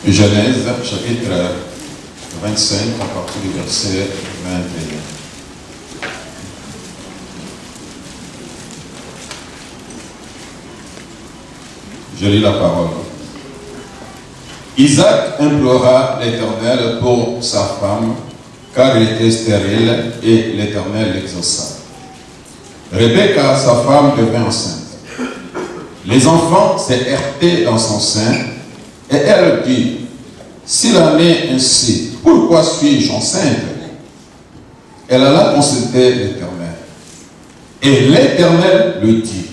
Genèse, chapitre 25, à partir du verset 21. Je lis la parole. Isaac implora l'Éternel pour sa femme, car elle était stérile, et l'Éternel l'exauça. Rebecca, sa femme, devint enceinte. Les enfants s'est heurtés dans son sein, et elle dit, s'il en est ainsi, pourquoi suis-je enceinte? Elle alla consulter l'Éternel. Et l'Éternel lui dit,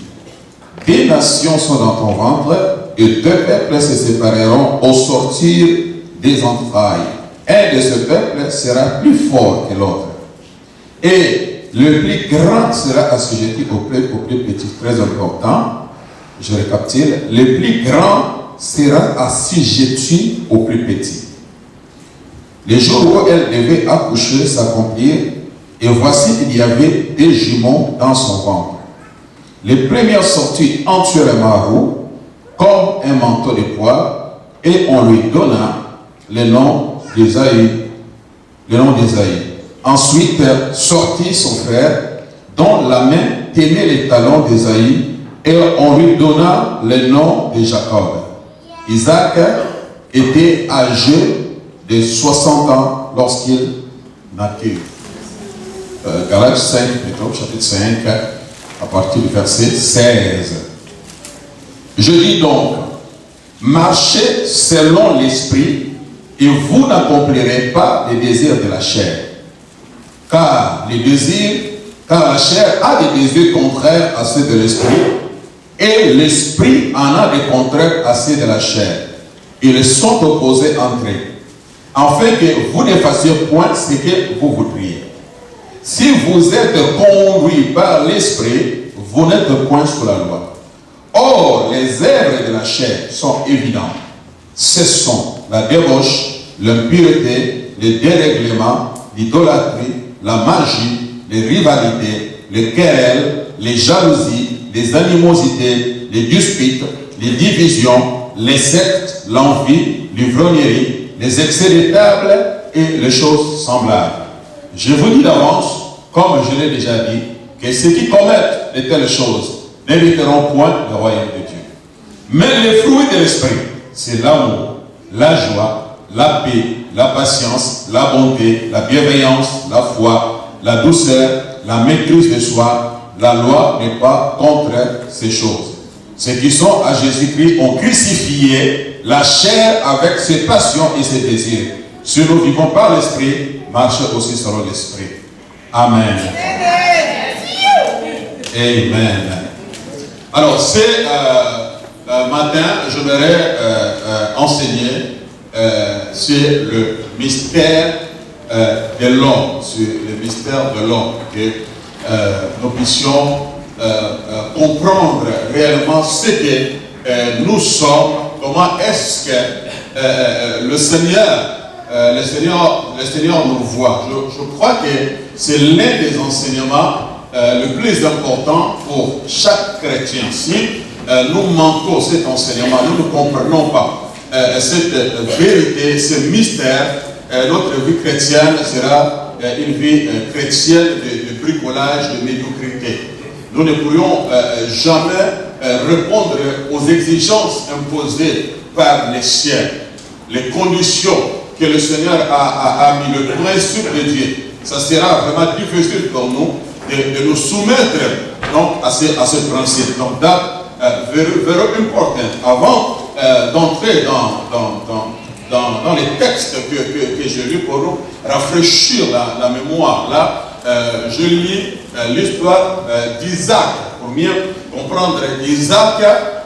des nations sont dans ton ventre, et deux peuples se sépareront au sortir des entrailles. Un de ce peuple sera plus fort que l'autre. Et le plus grand sera assujetti au plus petit. Très important, je récapitule. Le plus grand sera assujetti au plus petit. Les jours où elle devait accoucher s'accomplirent, et voici qu'il y avait des jumeaux dans son ventre. Les premières sorties entièrement roux, comme un manteau de poil, et on lui donna le nom d'Ésaïe. Ensuite sortit son frère, dont la main tenait les talons d'Ésaïe, et on lui donna le nom de Jacob. Isaac était âgé de 60 ans lorsqu'il naquit. Galates 5, chapitre 5, à partir du verset 16. Je dis donc, marchez selon l'esprit, et vous n'accomplirez pas les désirs de la chair. Car la chair a des désirs contraires à ceux de l'esprit, et l'esprit en a des contraires à ceux de la chair. Ils sont opposés entre eux, afin que vous ne fassiez point ce que vous voudriez. Si vous êtes conduits par l'esprit, vous n'êtes point sous la loi. Or, les œuvres de la chair sont évidentes. Ce sont la débauche, l'impureté, le dérèglement, l'idolâtrie, la magie, les rivalités, les querelles, les jalousies, les animosités, les disputes, les divisions, les sectes, l'envie, l'ivrognerie, les excès de table et les choses semblables. Je vous dis d'avance, comme je l'ai déjà dit, que ceux qui commettent de telles choses n'hériteront point le royaume de Dieu. Mais les fruits de l'esprit, c'est l'amour, la joie, la paix, la patience, la bonté, la bienveillance, la foi, la douceur, la maîtrise de soi. La loi n'est pas contre ces choses. Ceux qui sont à Jésus-Christ ont crucifié la chair avec ses passions et ses désirs. Si nous vivons par l'esprit, marchez aussi selon l'esprit. Amen. Amen. Alors, ce matin, j'aimerais enseigner sur le mystère de l'homme, sur le mystère de l'homme, que nous puissions comprendre réellement ce que nous sommes, comment est-ce que le Seigneur nous voit. Je crois que c'est l'un des enseignements le plus important pour chaque chrétien. Si nous manquons cet enseignement, nous ne comprenons pas cette vérité, ce mystère, notre vie chrétienne sera une vie chrétienne de bricolage, de médiocrité. Nous ne pourrions jamais répondre aux exigences imposées par les cieux, les conditions que le Seigneur a mis, le principe de Dieu. Ça sera vraiment difficile pour nous de nous soumettre donc, à ce principe. Donc, very important. Avant d'entrer dans les textes que j'ai lus pour nous rafraîchir la mémoire, là, je lis l'histoire d'Isaac. Pour mieux comprendre, Isaac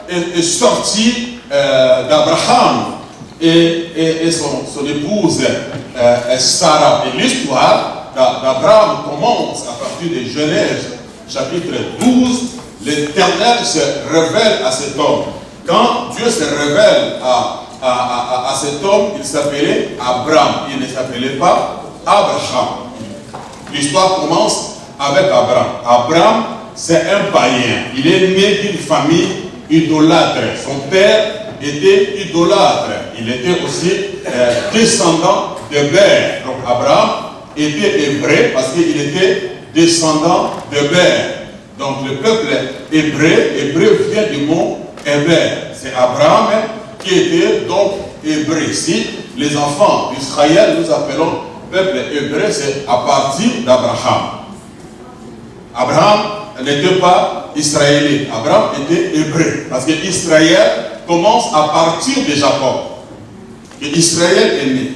est sorti d'Abraham et son épouse Sarah. Et l'histoire d'Abraham commence à partir de Genèse, chapitre 12. L'Éternel se révèle à cet homme. Quand Dieu se révèle à cet homme, il s'appelait Abraham. Il ne s'appelait pas Abraham. L'histoire commence avec Abraham. Abraham, c'est un païen. Il est né d'une famille idolâtre. Son père était idolâtre. Il était aussi descendant de Ber. Donc Abraham était hébreu parce qu'il était descendant de Ber. Donc le peuple hébreu vient du mot Héber. C'est Abraham qui était donc hébreu. Si les enfants d'Israël, nous appelons peuple hébreu, c'est à partir d'Abraham. Abraham n'était pas israélien. Abraham était hébreu. Parce que Israël commence à partir de Jacob. Et Israël est né.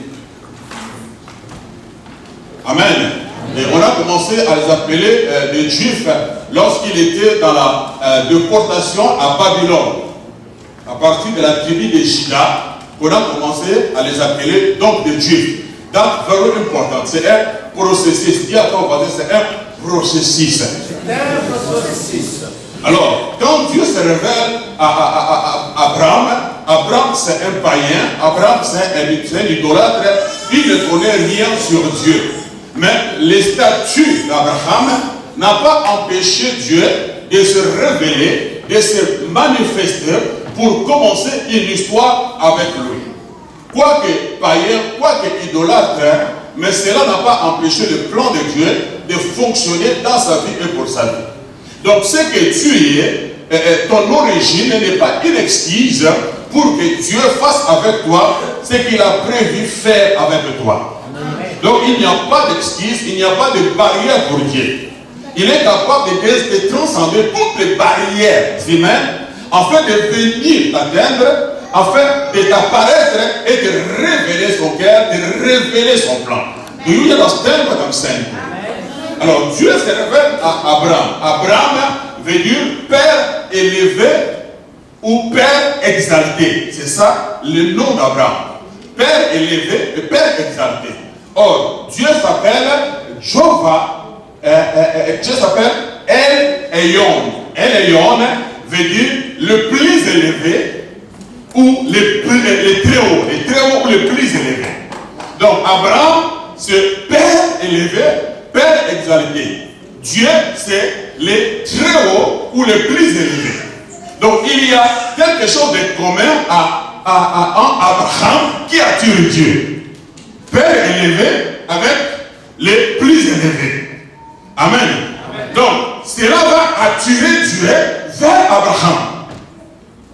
Amen. Et on a commencé à les appeler des Juifs lorsqu'ils étaient dans la déportation à Babylone. À partir de la tribu de Juda, on a commencé à les appeler donc des Juifs. Donc, vraiment important, c'est un processus. Dis à ton voisin, c'est un processus. Alors, quand Dieu se révèle à Abraham, Abraham c'est un païen, Abraham c'est un idolâtre, il ne connaît rien sur Dieu. Mais les statuts d'Abraham n'ont pas empêché Dieu de se révéler, de se manifester pour commencer une histoire avec lui. Quoique païen, quoique idolâtre, mais cela n'a pas empêché le plan de Dieu de fonctionner dans sa vie et pour sa vie. Donc ce que tu es, ton origine n'est pas une excuse pour que Dieu fasse avec toi ce qu'il a prévu faire avec toi. Donc il n'y a pas d'excuse, il n'y a pas de barrière pour Dieu. Il est capable de transcender toutes les barrières humaines afin de venir t'atteindre, afin de t'apparaître et de révéler son cœur, de révéler son plan. Alors Dieu se révèle à Abraham. Abraham veut dire père élevé ou père exalté. C'est ça le nom d'Abraham. Père élevé et père exalté. Or, Dieu s'appelle Jéhovah, Dieu s'appelle El Elyon. El Elyon veut dire le plus élevé ou les très hauts ou les plus élevés. Donc, Abraham, c'est père élevé, père exalté. Dieu, c'est les très hauts ou les plus élevés. Donc, il y a quelque chose de commun en Abraham qui attire Dieu. Père élevé avec les plus élevés. Amen. Amen. Donc, cela va attirer Dieu vers Abraham.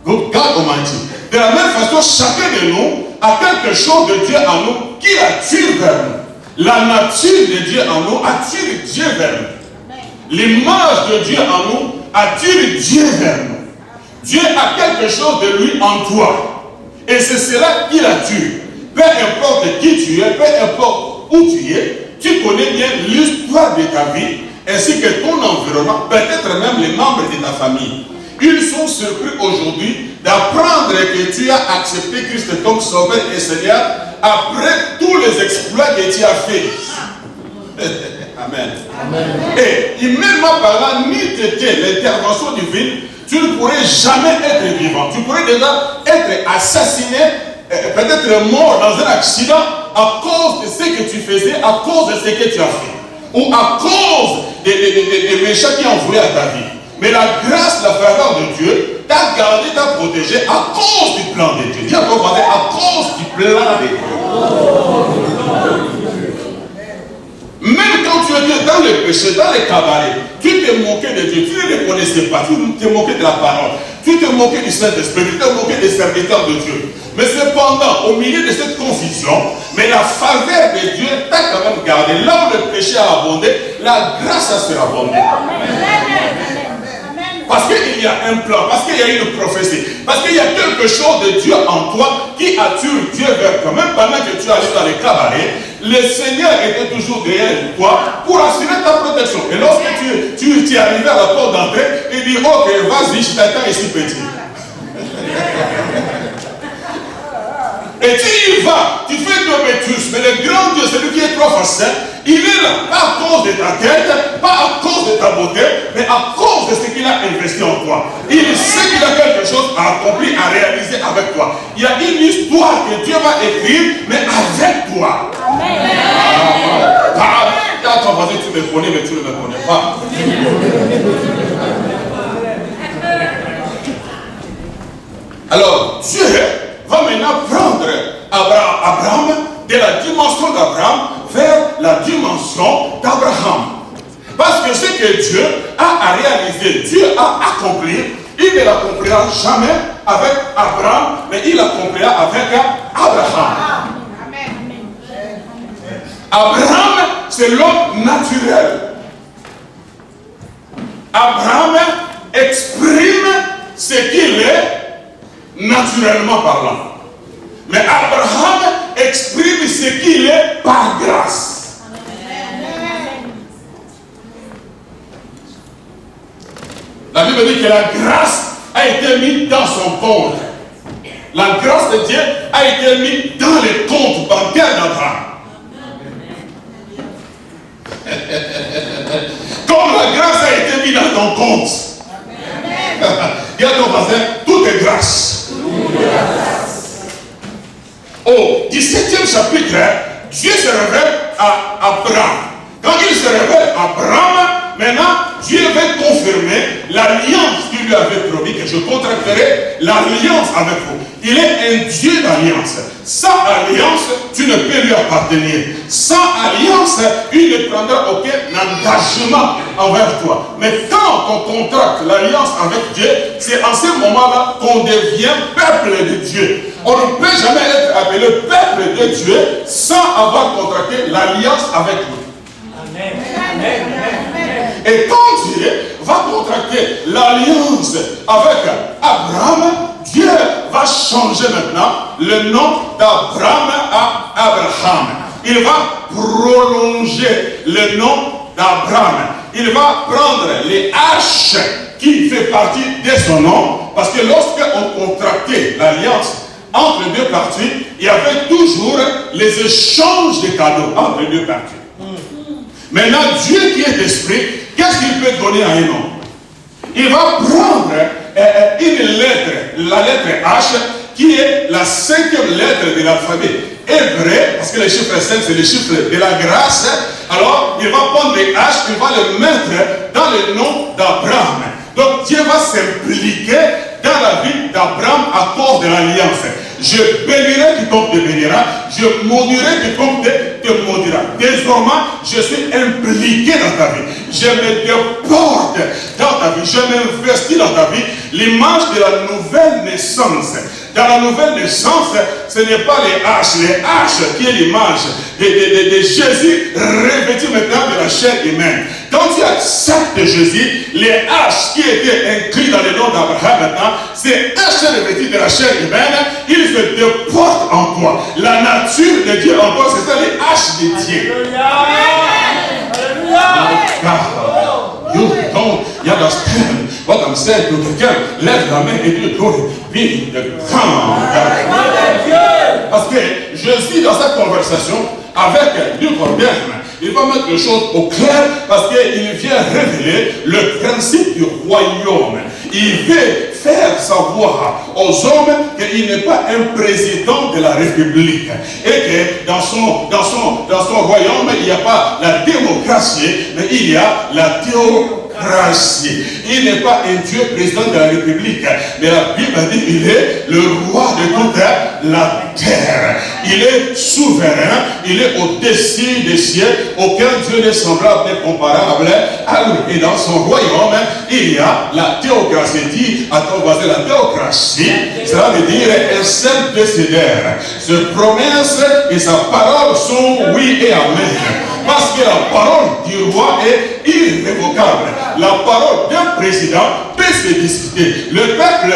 Donc, God Almighty. De la même façon, chacun de nous a quelque chose de Dieu en nous qui attire vers nous. La nature de Dieu en nous attire Dieu vers nous. L'image de Dieu en nous attire Dieu vers nous. Dieu a quelque chose de lui en toi. Et c'est cela qui l'attire. Peu importe qui tu es, peu importe où tu es, tu connais bien l'histoire de ta vie, ainsi que ton environnement, peut-être même les membres de ta famille. Ils sont surpris aujourd'hui d'apprendre que tu as accepté Christ comme Sauveur et Seigneur après tous les exploits que tu as fait. Amen. Amen. Et humainement parlant, ni l'intervention divine, tu ne pourrais jamais être vivant. Tu pourrais déjà être assassiné, peut-être mort dans un accident à cause de ce que tu faisais, à cause de ce que tu as fait. Ou à cause des méchants qui ont voulu à ta vie. Mais la grâce, la faveur de Dieu t'a gardé, t'a protégé à cause du plan de Dieu. Dis à ton voisin, à cause du plan de Dieu. Même quand tu étais dans le péché, dans les cabarets, tu te moquais de Dieu, tu ne le connaissais pas, tu te moquais de la parole, tu te moquais du Saint-Esprit, tu te moquais des serviteurs de Dieu. Mais cependant, au milieu de cette confusion, mais la faveur de Dieu t'a quand même gardé. Là où le péché a abondé, la grâce a surabondé. Parce qu'il y a un plan, parce qu'il y a une prophétie, parce qu'il y a quelque chose de Dieu en toi qui attire Dieu vers toi. Même pendant que tu allais dans les cabarets, le Seigneur était toujours derrière toi pour assurer ta protection. Et lorsque tu es arrivé à la porte d'entrée, il dit, ok, vas-y, je t'attends ici petit. Et tu y vas, tu fais deux bêtises, mais le grand Dieu, celui qui est trop facile, il est là, pas à cause de ta tête, pas à cause de ta beauté, mais à cause de ce qu'il a investi en toi. Il sait qu'il a quelque chose à accomplir, à réaliser avec toi. Il y a une histoire que Dieu va écrire, mais avec toi. Amen. Ton voisin, tu me connais, mais tu ne me connais pas. Alors, Dieu Abraham, de la dimension d'Abraham vers la dimension d'Abraham. Parce que ce que Dieu a réalisé, Dieu a accompli, il ne l'accomplira jamais avec Abraham, mais il l'accomplira avec Abraham. Abraham, c'est l'homme naturel. Abraham exprime ce qu'il est naturellement parlant. Mais Abraham exprime ce qu'il est par grâce. La Bible dit que la grâce a été mise dans son compte. La grâce de Dieu a été mise dans les comptes bancaires d'Abraham. Comme la grâce a été mise dans ton compte. Dis à ton voisin, tout est grâce. Au 17e chapitre, Dieu se révèle à Abraham. Quand il se révèle à Abraham, maintenant, Dieu veut confirmer l'alliance qu'il lui avait promis, que je contracterai l'alliance avec vous. Il est un Dieu d'alliance. Sans alliance, tu ne peux lui appartenir. Sans alliance, il ne prendra aucun engagement envers toi. Mais quand on contracte l'alliance avec Dieu, c'est en ce moment-là qu'on devient peuple de Dieu. On ne peut jamais être appelé peuple de Dieu sans avoir contracté l'alliance avec lui. Amen. Amen. Et quand Dieu va contracter l'alliance avec Abraham, Dieu va changer maintenant le nom d'Abraham à Abraham. Il va prolonger le nom d'Abraham. Il va prendre les H qui fait partie de son nom, parce que lorsqu'on contractait l'alliance entre les deux parties, il y avait toujours les échanges de cadeaux entre les deux parties. Maintenant, Dieu qui est esprit, qu'est-ce qu'il peut donner à un homme? Il va prendre une lettre, la lettre H, qui est la 5e lettre de l'alphabet hébreu, parce que le chiffre 5, c'est le chiffre de la grâce. Alors, il va prendre les H, il va le mettre dans le nom d'Abraham. Donc, Dieu va s'impliquer dans la vie d'Abraham à cause de l'alliance. Je bénirai quiconque te bénira, je maudirai quiconque te maudira. Désormais, je suis impliqué dans ta vie. Je me déporte dans ta vie, je m'investis dans ta vie. L'image de la nouvelle naissance. Dans la nouvelle naissance, ce n'est pas les H qui est l'image de Jésus revêtu maintenant de la chair humaine. Quand tu acceptes Jésus, les H qui étaient inscrits dans le nom d'Abraham maintenant, c'est H revêtu de la chair humaine, il se déporte en toi. La nature de Dieu en toi, c'est ça les H de Dieu. You don't understand what I'm saying to quelqu'un. Lève la main et Dieu glorifie de grand. Parce que Jésus, dans sa conversation avec Nicodème, il va mettre les choses au clair parce qu'il vient révéler le principe du royaume. Il veut faire savoir aux hommes qu'il n'est pas un président de la République et que dans son royaume, il n'y a pas la démocratie, mais il y a la théocratie. Il n'est pas un Dieu président de la République, mais la Bible dit qu'il est le roi de toute la terre. Il est souverain, il est au-dessus des cieux. Aucun Dieu n'est semblable et comparable à lui. Et dans son royaume, il y a la théocratie. Dit à ton voisin, la théocratie, cela veut dire un seul décideur. Ses promesses et sa parole sont oui et amen. Parce que la parole du roi est irrévocable. La parole d'un président peut se discuter. Le peuple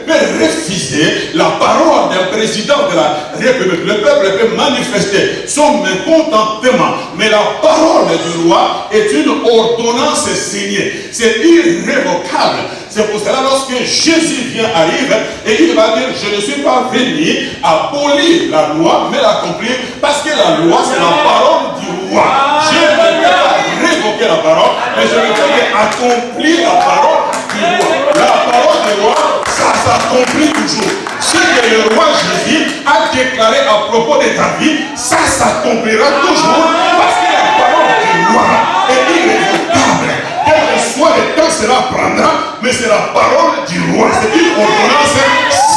peut refuser la parole d'un président de la République. Le peuple peut manifester son mécontentement. Mais la parole du roi est une ordonnance signée. C'est irrévocable. C'est pour cela lorsque Jésus arrive et il va dire, je ne suis pas venu abolir la loi, mais l'accomplir, parce que la loi c'est la parole du roi. Je ne peux pas révoquer la parole, mais je ne peux qu'accomplir la parole du roi. La parole du roi, ça s'accomplit toujours. Ce que le roi Jésus a déclaré à propos de ta vie, ça s'accomplira toujours, parce que la parole du roi est irrévocable. Quel que soit le temps cela prendra, mais c'est la parole du roi. C'est une ordonnance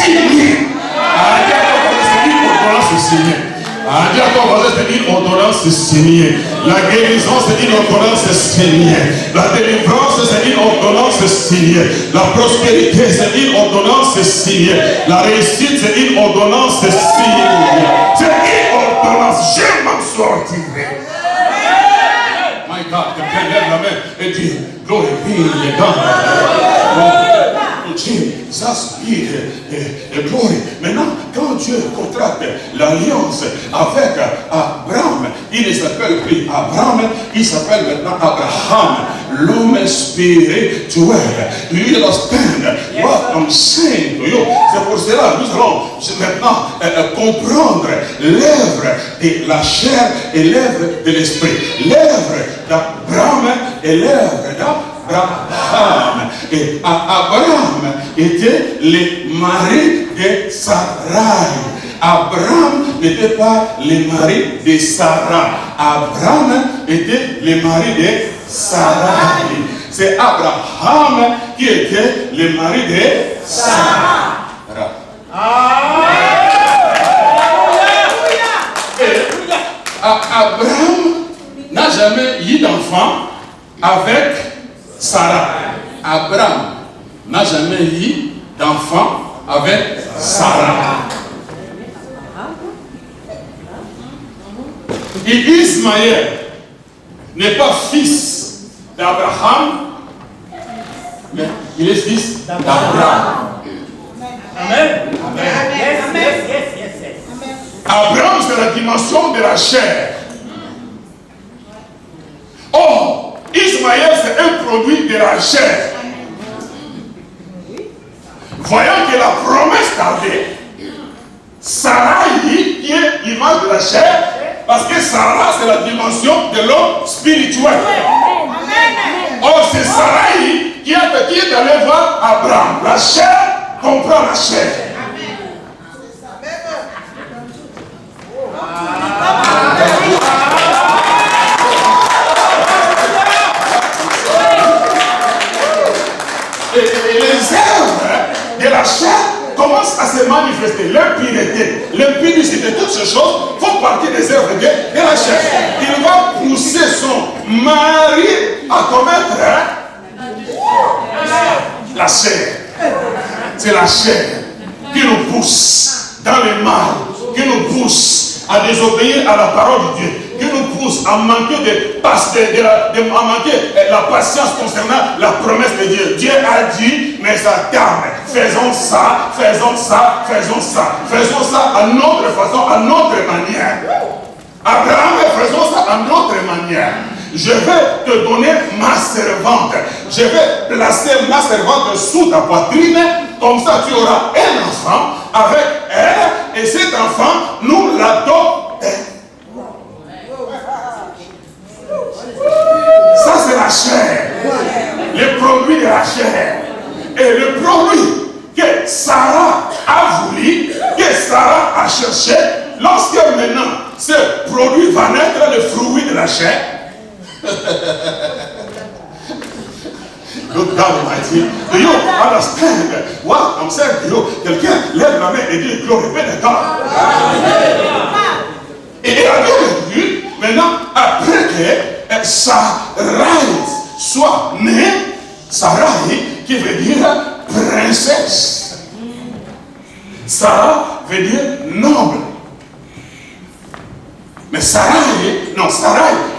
signée. C'est une ordonnance signée. est une ordonnance signée. La guérison, c'est une ordonnance signée. La délivrance, c'est une ordonnance signée. La prospérité, c'est une ordonnance signée. La réussite, c'est une ordonnance signée. C'est une ordonnance. Je m'en sortirai. My God, quelqu'un lève la main et dit, glory be to God. Jesus et glory. Maintenant, quand Dieu contracte l'alliance avec Abraham, il ne s'appelle plus Abraham, il s'appelle maintenant Abraham, l'homme spirituel. Do you understand what I'm saying to you? C'est pour cela que nous allons maintenant comprendre l'œuvre de la chair et l'œuvre de l'esprit. L'œuvre d'Abraham et l'œuvre d'Abraham. Et Abraham était le mari de Sarai. Abraham n'était pas le mari de Sarah. Abraham était le mari de Sarai. C'est Abraham qui était le mari de Sarah. Abraham n'a jamais eu d'enfant avec Sarah. Abraham n'a jamais eu d'enfant avec Sarah. Et Ismaël n'est pas fils d'Abraham, mais il est fils d'Abraham. Amen. Amen. Abraham, c'est la dimension de la chair. Or, Ismaël, c'est un produit de la chair. Voyant que la promesse tardait, Sarah, qui est l'image de la chair, parce que Sarah, c'est la dimension de l'homme spirituel. Or, c'est Sarah qui est allé voir Abraham. La chair comprend la chair. Et les œuvres de la chair commencent à se manifester. L'impureté, l'impudicité, toutes ces choses font partie des œuvres de la chair. Il va pousser son mari à commettre la chair. C'est la chair qui nous pousse dans le mal, qui nous pousse à désobéir à la parole de Dieu, qui nous pousse à manquer à manquer la patience concernant la promesse de Dieu. Dieu a dit, mais ça tarde. Faisons ça, faisons ça, faisons ça. Faisons ça à notre façon, à notre manière. Abraham, faisons ça à notre manière. Je vais te donner ma servante. Je vais placer ma servante sous ta poitrine. Comme ça, tu auras un enfant avec elle. Et cet enfant, nous l'adoptons. Ça, c'est la chair. Le produit de la chair. Et le produit que Sarah a voulu, que Sarah a cherché, lorsque maintenant ce produit va naître, le fruit de la chair. Good God Almighty. Do you understand what I'm saying to you? Quelqu'un lève la main et dit glorifiez le God. Et il a bien vu, maintenant, après que Sarai soit née, Sarai qui veut dire princesse. Sarah veut dire noble. Mais Sarai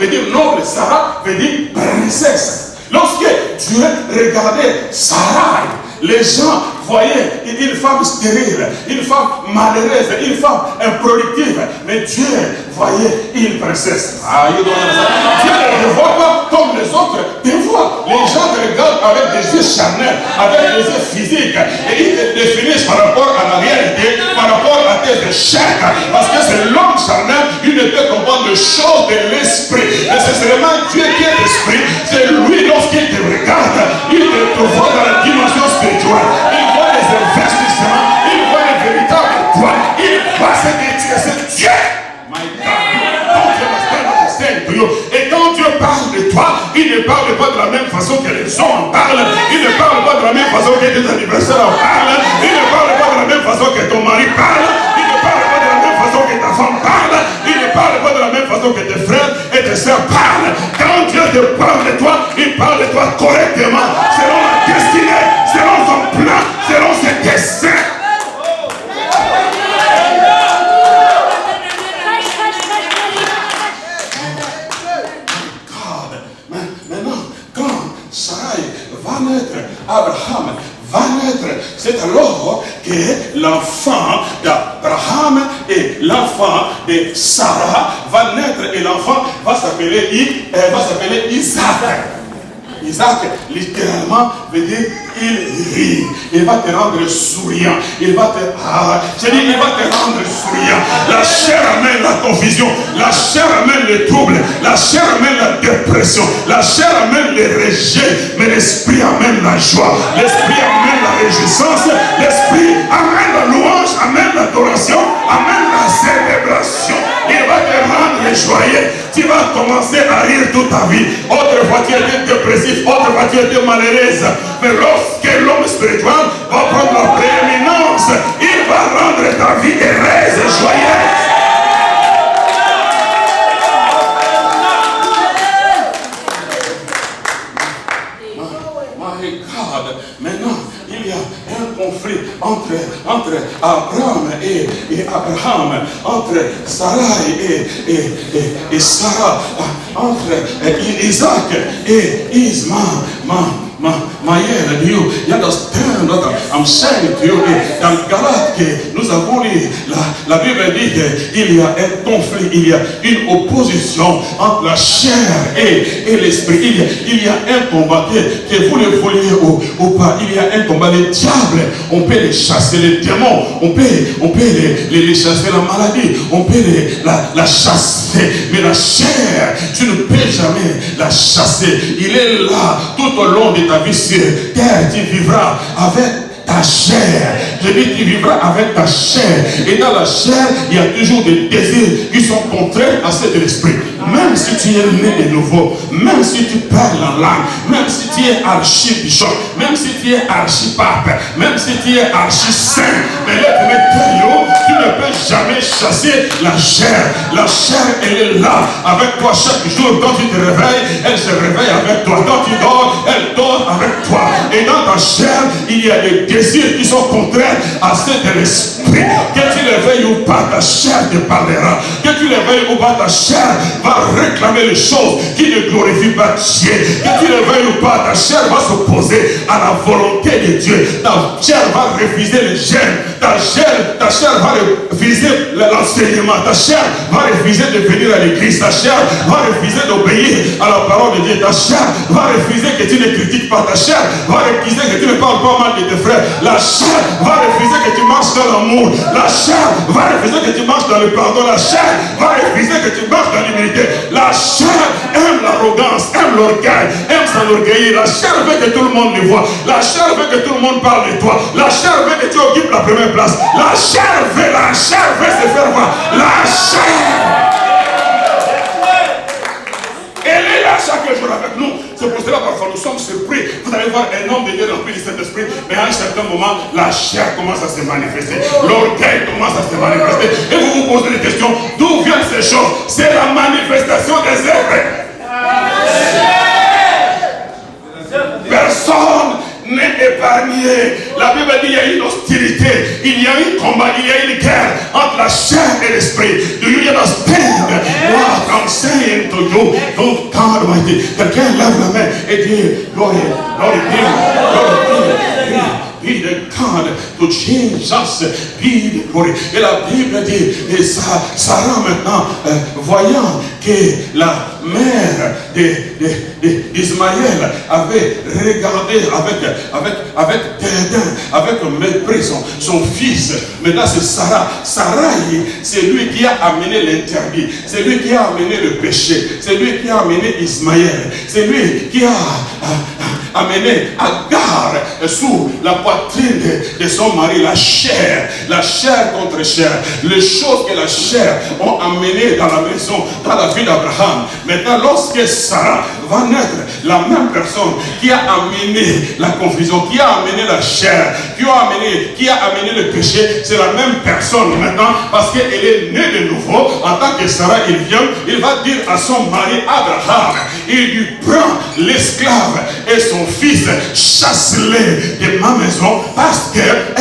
veut dire noble, Sarah veut dire princesse. Lorsque Dieu regardait Sarai, les gens voyaient une femme stérile, une femme malheureuse, une femme improductive. Mais Dieu voyait une princesse. Dieu ne te voit pas comme les autres te voient. Les gens te regardent avec des yeux charnels, avec des yeux physiques. Et ils te définissent par rapport à la réalité, par rapport à tes échecs. Parce que c'est l'homme charnel, il ne peut comprendre les choses de l'esprit. Mais c'est seulement Dieu qui est l'esprit. C'est lui, lorsqu'il te regarde, il te voit dans la dimension spirituelle. Il voit les investissements, il voit les véritables toi. Il voit ce que tu es, c'est Dieu. My God. Et quand Dieu parle de toi, il ne parle pas de la même façon que les hommes en parlent. Il ne parle pas de la même façon que tes anniversaires en parlent. Il ne parle pas de la même façon que ton mari parle. Il ne parle pas de la même façon que ta femme parle. Il ne parle pas de la et l'enfant d'Abraham et l'enfant de Sarah va naître et l'enfant va s'appeler Isaac. Isaac, littéralement, veut dire il rit. Il va te rendre souriant. Il va te rendre souriant. La chair amène la confusion. La chair amène le trouble. La chair amène la dépression. La chair amène le rejet. Mais l'esprit amène la joie. L'esprit amène la réjouissance. L'esprit amène la louange, amène l'adoration, amène la célébration. Il va te rendre joyeux. Tu vas commencer à rire toute ta vie. Autrefois tu étais dépressif, autrefois tu étais malheureuse. Mais lorsque l'homme spirituel va prendre la prééminence, il va rendre ta vie heureuse et joyeuse. My God, maintenant il y a un conflit entre Abraham et Abraham, entre Sarai et Sarah, entre Isaac et Ismaël. You understand what I'm saying to you? Dans Galate que nous avons lu, la Bible dit qu'il y a un conflit, il y a une opposition entre la chair et l'esprit. Il y a un combat, que vous le vouliez ou pas, il y a un combat. Les diables, on peut les chasser, les démons, on peut les chasser, la maladie, on peut la chasser, mais la chair, tu ne peux jamais la chasser. Il est là tout au long de ta vie sur terre, tu vivras avec ta chair. Je dis, tu vivras avec ta chair. Et dans la chair, il y a toujours des désirs qui sont contraires à ceux de l'esprit. Même si tu es né de nouveau, même si tu parles en langue, même si tu es archi-bishop, même si tu es archi-pape, même si tu es archi-saint, mais tu ne peux jamais chasser la chair. La chair, elle est là avec toi chaque jour. Quand tu te réveilles, elle se réveille avec toi. Quand tu dors, elle dort avec toi. Et dans ta chair, il y a des désirs qui sont contraires à ceux de l'esprit. Que tu le veuilles ou pas, ta chair te parlera. Que tu le veuilles ou pas, ta chair va réclamer les choses qui ne glorifient pas Dieu. Que tu le veuilles ou pas, ta chair va s'opposer à la volonté de Dieu. Ta chair va refuser les gènes. Ta chair va refuser l'enseignement. Ta chair va refuser de venir à l'église. Ta chair va refuser d'obéir à la parole de Dieu. Ta chair va refuser que tu ne critiques pas. Ta chair va refuser que tu ne parles pas mal de tes frères. La chair va refuser que tu marches dans l'amour. La chair va refuser que tu marches dans le pardon. La chair va refuser que tu marches dans l'humilité. La chair aime l'arrogance, aime l'orgueil, aime s'enorgueillir. La chair veut que tout le monde le voit. La chair veut que tout le monde parle de toi. La chair veut que tu occupes la première place. La chair veut se faire voir. La chair. Elle est là chaque jour avec nous. C'est pour cela parfois nous sommes surpris. Vous allez voir un homme de Dieu rempli du Saint-Esprit, mais à un certain moment, la chair commence à se manifester. L'orgueil commence à se manifester. Et vous vous posez des questions. D'où viennent ces choses? C'est la manifestation des œuvres. Personne n'est épargné. La Bible dit qu'il y a une hostilité, il y a un combat, il y a une guerre entre la chair et l'esprit. Do you understand what I'm saying to you? Don't God Almighty. Quelqu'un lève la main et dit, glory, glory, glory. Be the God to Jesus, be the glory. Et la Bible dit, et Sarah maintenant, voyant que la mère d'Ismaël avait regardé avec dédain, avec mépris son fils. Maintenant c'est Sarah. Sarah, c'est lui qui a amené l'interdit. C'est lui qui a amené le péché. C'est lui qui a amené Ismaël. C'est lui qui a amené Agar sous la poitrine de son mari, la chair contre chair, les choses que la chair ont amenées dans la maison, dans la vie d'Abraham. Maintenant, lorsque Sarah va naître, la même personne qui a amené la confusion, qui a amené la chair, qui a amené le péché, c'est la même personne maintenant, parce qu'elle est née de nouveau. En tant que Sarah, il va dire à son mari Abraham, il dit, prends l'esclave et son fils, chasse-les de ma maison, parce qu'elle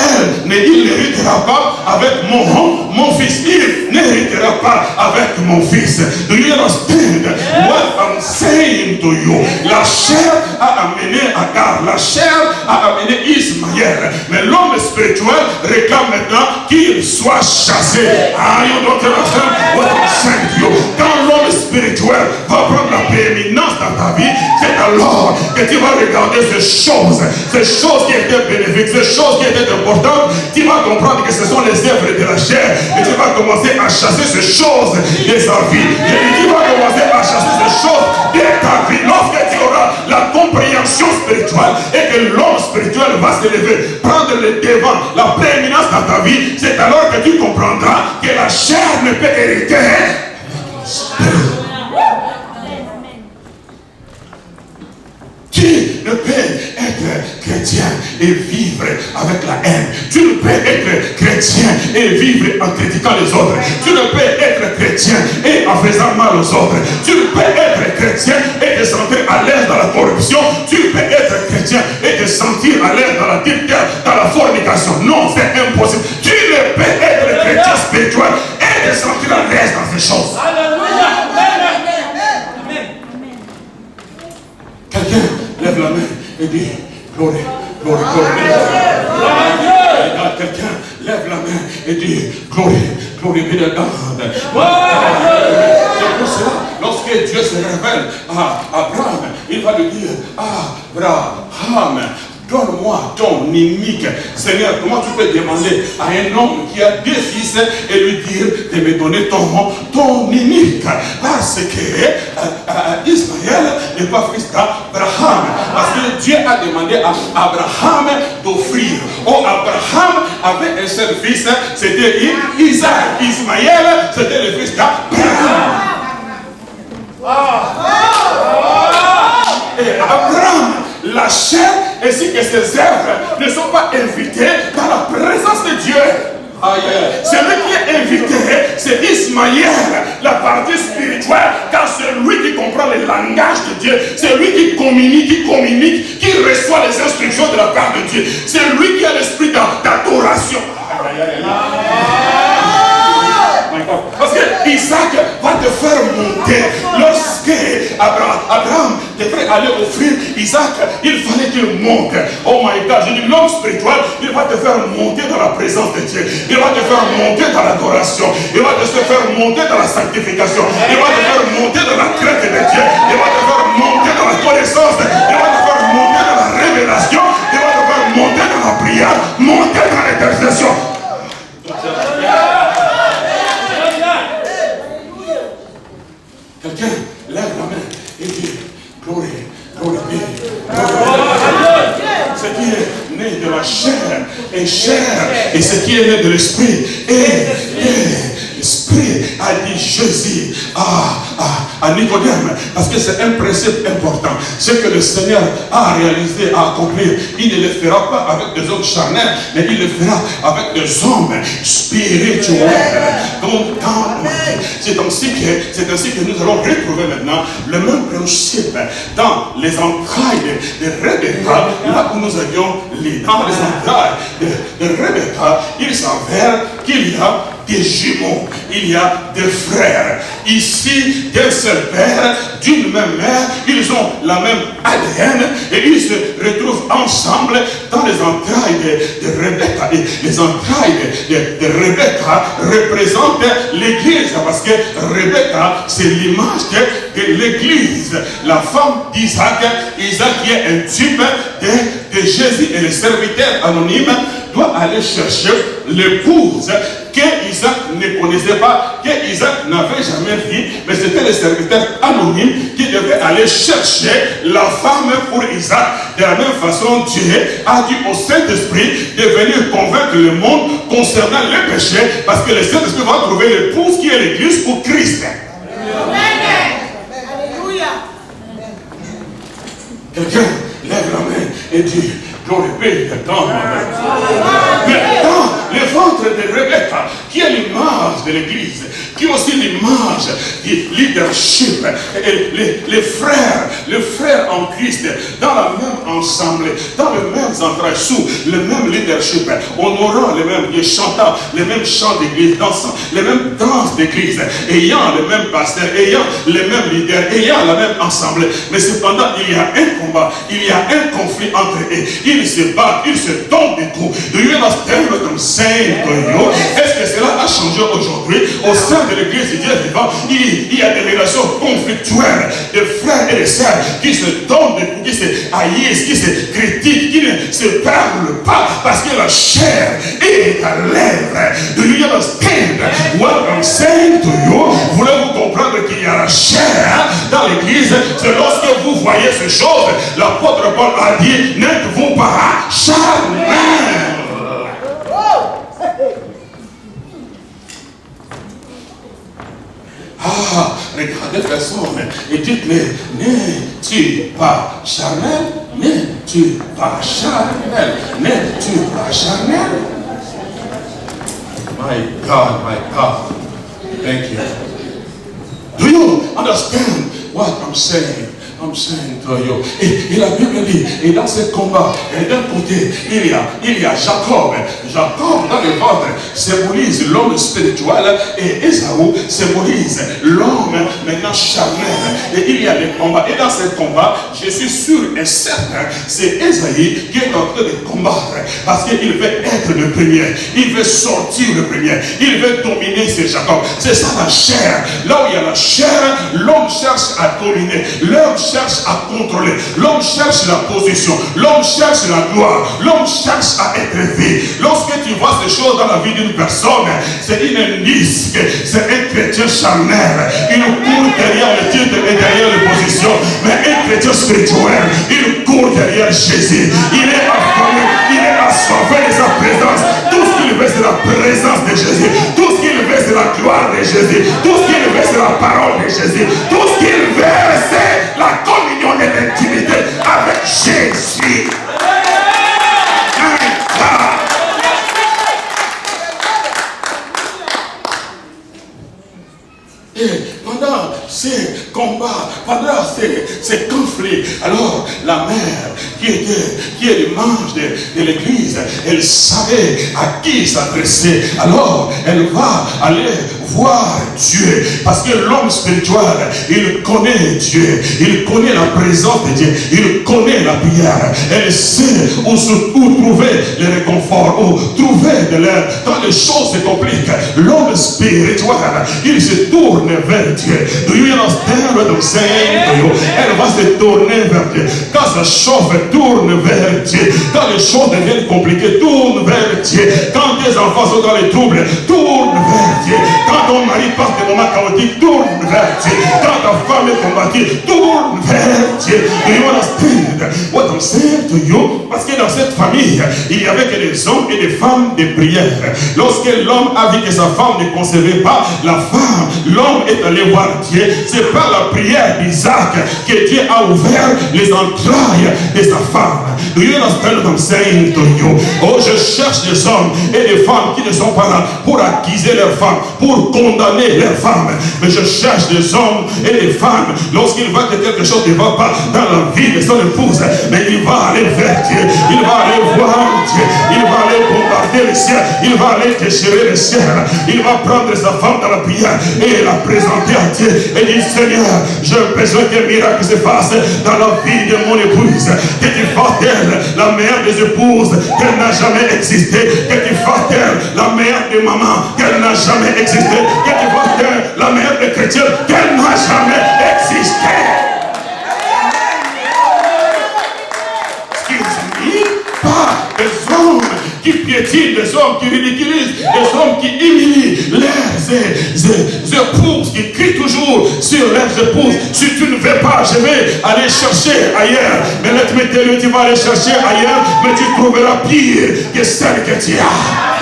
n'héritera pas avec mon fils. Il n'héritera pas avec mon fils. Do you understand what I'm saying to you? La chair a amené Agar, la chair a amené Ismaël, mais l'homme spirituel réclame maintenant qu'il soit chassé. Ah, you don't understand what I'm saying to you. Quand l'homme spirituel va prendre la prééminence dans ta vie, c'est alors que tu vas regarder ces choses qui étaient bénéfiques, ces choses qui étaient importantes. Tu vas comprendre que ce sont les œuvres de la chair et tu vas commencer à chasser ces choses de sa vie. Tu vas commencer à chasser ces choses de ta vie. Lorsque tu auras la compréhension spirituelle et que l'homme spirituel va se lever, prendre le devant, la prééminence dans ta vie, c'est alors que tu comprendras que la chair ne peut hériter. Tu ne peux être chrétien et vivre avec la haine. Tu ne peux être chrétien et vivre en critiquant les autres. Tu ne peux être chrétien et en faisant mal aux autres. Tu ne peux être chrétien et te sentir à l'aise dans la corruption. Tu peux être chrétien et te sentir à l'aise dans la adultère, dans la fornication. Non, c'est impossible. Tu ne peux être chrétien spirituel et te sentir à l'aise dans ces choses. Quelqu'un lève la main et dit gloire, gloire, gloire. Quelqu'un lève la main et dit gloire, gloire, be to God. C'est pour cela, lorsque Dieu se révèle à Abraham, il va lui dire, Abraham, donne-moi ton unique. Seigneur, comment tu peux demander à un homme qui a deux fils et lui dire de me donner ton unique? Parce que Ismaël n'est pas fils d'Abraham. Parce que Dieu a demandé à Abraham d'offrir. Oh, Abraham avait un seul fils, c'était Isaac. Ismaël, c'était le fils d'Abraham. Et Abraham, la chair ainsi que ses œuvres ne sont pas invitées dans la présence de Dieu. Celui qui est invité, c'est Ismaël, la partie spirituelle, car c'est lui qui comprend le langage de Dieu, c'est lui qui communique, qui reçoit les instructions de la part de Dieu, c'est lui qui a l'esprit d'adoration. Parce que Isaac va te faire monter. Lorsque Abraham devrait aller offrir Isaac, il fallait qu'il monte. Oh my God, j'ai dit l'homme spirituel, il va te faire monter dans la présence de Dieu. Il va te faire monter dans l'adoration. Il va te faire monter dans la sanctification. Il va te faire monter dans la crainte de Dieu. Il va te faire monter dans la connaissance. Il va te faire monter dans la révélation. Il va te faire monter dans la prière, monter dans l'intercession. Quelqu'un lève la main et dit gloire, gloire, gloire. Ce qui est né de la chair est chair, et ce qui est né de l'esprit est l'esprit, a dit Jésus à Nicodème, parce que c'est un principe important. Ce que le Seigneur a réalisé, a accompli, il ne le fera pas avec des hommes charnels, mais il le fera avec des hommes spirituels. Donc, c'est ainsi que nous allons retrouver maintenant le même principe dans les entrailles de Rebecca, là où nous avions dans les entrailles de Rebecca, il s'avère qu'il y a des jumeaux, il y a des frères, ici d'un seul père, d'une même mère, ils ont la même ADN et ils se retrouvent ensemble dans les entrailles de Rebecca. Et les entrailles de Rebecca représentent l'église, parce que Rebecca, c'est l'image de l'église, la femme d'Isaac. Isaac qui est un type de Jésus, et le serviteur anonyme doit aller chercher l'épouse que Isaac ne connaissait pas, que Isaac n'avait jamais vu, mais c'était le serviteur anonyme qui devait aller chercher la femme pour Isaac. De la même façon, Dieu a dit au Saint-Esprit de venir convaincre le monde concernant le péché, parce que le Saint-Esprit va trouver l'épouse qui est l'église pour Christ. Quelqu'un lève la main et dit glorifié dans mais dans le ventre de Rebecca, qui est l'image de l'église, qui qui est aussi l'image du leadership. Et les frères en Christ, dans la même ensemble, dans le même entrailles, sous le même leadership, honorant les mêmes chantants, les mêmes chants d'église, dansant, les mêmes danses d'église, ayant le même pasteur, ayant les mêmes leaders, ayant la même ensemble. Mais cependant, il y a un combat, il y a un conflit entre eux. Ils se battent, ils se donnent des coups. Do you understand what I'm saying to you? Est-ce que cela a changé aujourd'hui? Au sein de l'église de Dieu vivant, il y a des relations conflictuelles de frères et de sœurs qui se donnent des coups, qui se haïssent, qui se critiquent, qui ne se parlent pas parce que la chair est à l'œuvre. Do you understand what I'm saying to you? Voulez-vous comprendre qu'il y a la chair dans l'église? C'est lorsque vous voyez ces choses, l'apôtre Paul a dit, n'êtes-vous pas charnels? Ah, regardez personne et dites-le, n'es-tu pas charnel? N'es-tu pas charnel? N'es-tu pas charnel? My God, thank you. Do you understand what I'm saying? I'm saying to you. Et la Bible dit, et dans ce combat, et d'un côté, il y a Jacob. Jacob, dans le ventre, symbolise l'homme spirituel, et Ésaü symbolise l'homme maintenant charnel. Et il y a des combats. Et dans ce combat, je suis sûr et certain, c'est Ésaü qui est en train de combattre. Parce qu'il veut être le premier. Il veut sortir le premier. Il veut dominer, c'est Jacob. C'est ça la chair. Là où il y a la chair, l'homme cherche à dominer. L'homme cherche à contrôler, l'homme cherche la position, l'homme cherche la gloire, l'homme cherche à être élevé. Lorsque tu vois ces choses dans la vie d'une personne, c'est une indice que c'est un chrétien charnel. Il court derrière le titre et derrière les positions, mais un chrétien spirituel, il court derrière Jésus. Il est affamé, il est assoiffé de sa présence. Tout ce qu'il veut, c'est la présence de Jésus. Tout ce qu'il veut, c'est la gloire de Jésus. Tout ce qu'il veut, c'est la parole de Jésus. Tout ce qu'il veut, c'est la communion de l'intimité avec Jésus. Et pendant ces combats, pendant ces conflits, alors la mère qui est l'image de l'église, elle savait à qui s'adresser. Alors elle va aller voir Dieu, parce que l'homme spirituel, il connaît Dieu, il connaît la présence de Dieu, il connaît la prière, elle sait où trouver le réconfort, où trouver de l'air. Quand les choses se compliquent, l'homme spirituel, il se tourne vers Dieu. Do you understand what I'm saying to you? Elle va se tourner vers Dieu. Quand ça chauffe, tourne vers Dieu. Quand les choses deviennent compliquées, tourne vers Dieu. Quand tes enfants sont dans les troubles, tourne vers Dieu. Quand ton mari passe des moments chaotiques, tourne vers Dieu. Quand ta femme est combattue, tourne vers Dieu. Do you understand what I'm saying to you? Parce que dans cette famille, il y avait que des hommes et des femmes de prière. Lorsque l'homme a vu que sa femme ne concevait pas, l'homme est allé voir Dieu. C'est par la prière d'Isaac que Dieu a ouvert les entrailles de sa femme. Do you understand what I'm saying to you? Oh, je cherche des hommes et des femmes qui ne sont pas là pour accuser leurs femmes, pour condamner leurs femmes. Mais je cherche des hommes et des femmes lorsqu'il voit que quelque chose ne va pas dans la vie de son épouse, mais il va aller vers Dieu, il va aller voir Dieu, il va aller bombarder le ciel, il va aller déchirer le ciel, il va prendre sa femme dans la prière et la présenter à Dieu et dire: Seigneur, j'ai besoin qu'un miracle se fasse dans la vie de mon épouse, que tu fasses d'elle la meilleure des épouses qu'elle n'a jamais existé, que tu fasses d'elle la meilleure des mamans qu'elle n'a jamais existé, que tu fasses d'elle la meilleure des chrétiens qu'elle n'a jamais existé. Pas des hommes qui piétinent, des hommes qui ridiculisent, des hommes qui humilient leurs épouses, qui crient toujours sur leurs épouses. Si tu ne veux pas, je vais aller chercher ailleurs. Mais laisse-moi te dire, tu vas aller chercher ailleurs, mais tu trouveras pire que celle que tu as.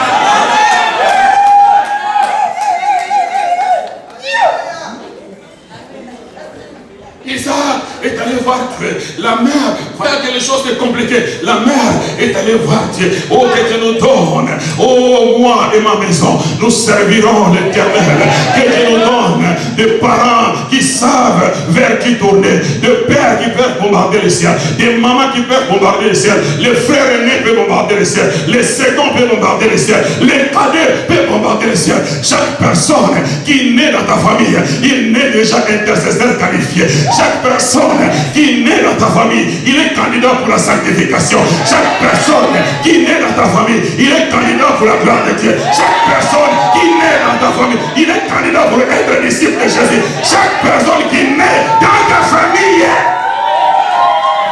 Isaac est allé voir Dieu. La mère voyait que les choses étaient compliquées, la mère est allée voir Dieu. Oh, que Dieu nous donne. Oh, moi et ma maison, nous servirons l'Éternel. Que Dieu nous donne des parents qui savent vers qui tourner, des pères qui peuvent bombarder le ciel, des mamans qui peuvent bombarder le ciel, les frères aînés peuvent bombarder le ciel, les seconds peuvent bombarder le ciel, les cadets peuvent bombarder le ciel. Chaque personne qui naît dans ta famille, il naît déjà intercesseur qualifié. Chaque personne qui naît dans ta famille, il est candidat pour la sanctification. Chaque personne qui naît dans ta famille, il est candidat pour la gloire de Dieu. Chaque personne qui naît dans ta famille, il est candidat pour être disciple de Jésus. Chaque personne qui naît dans ta famille,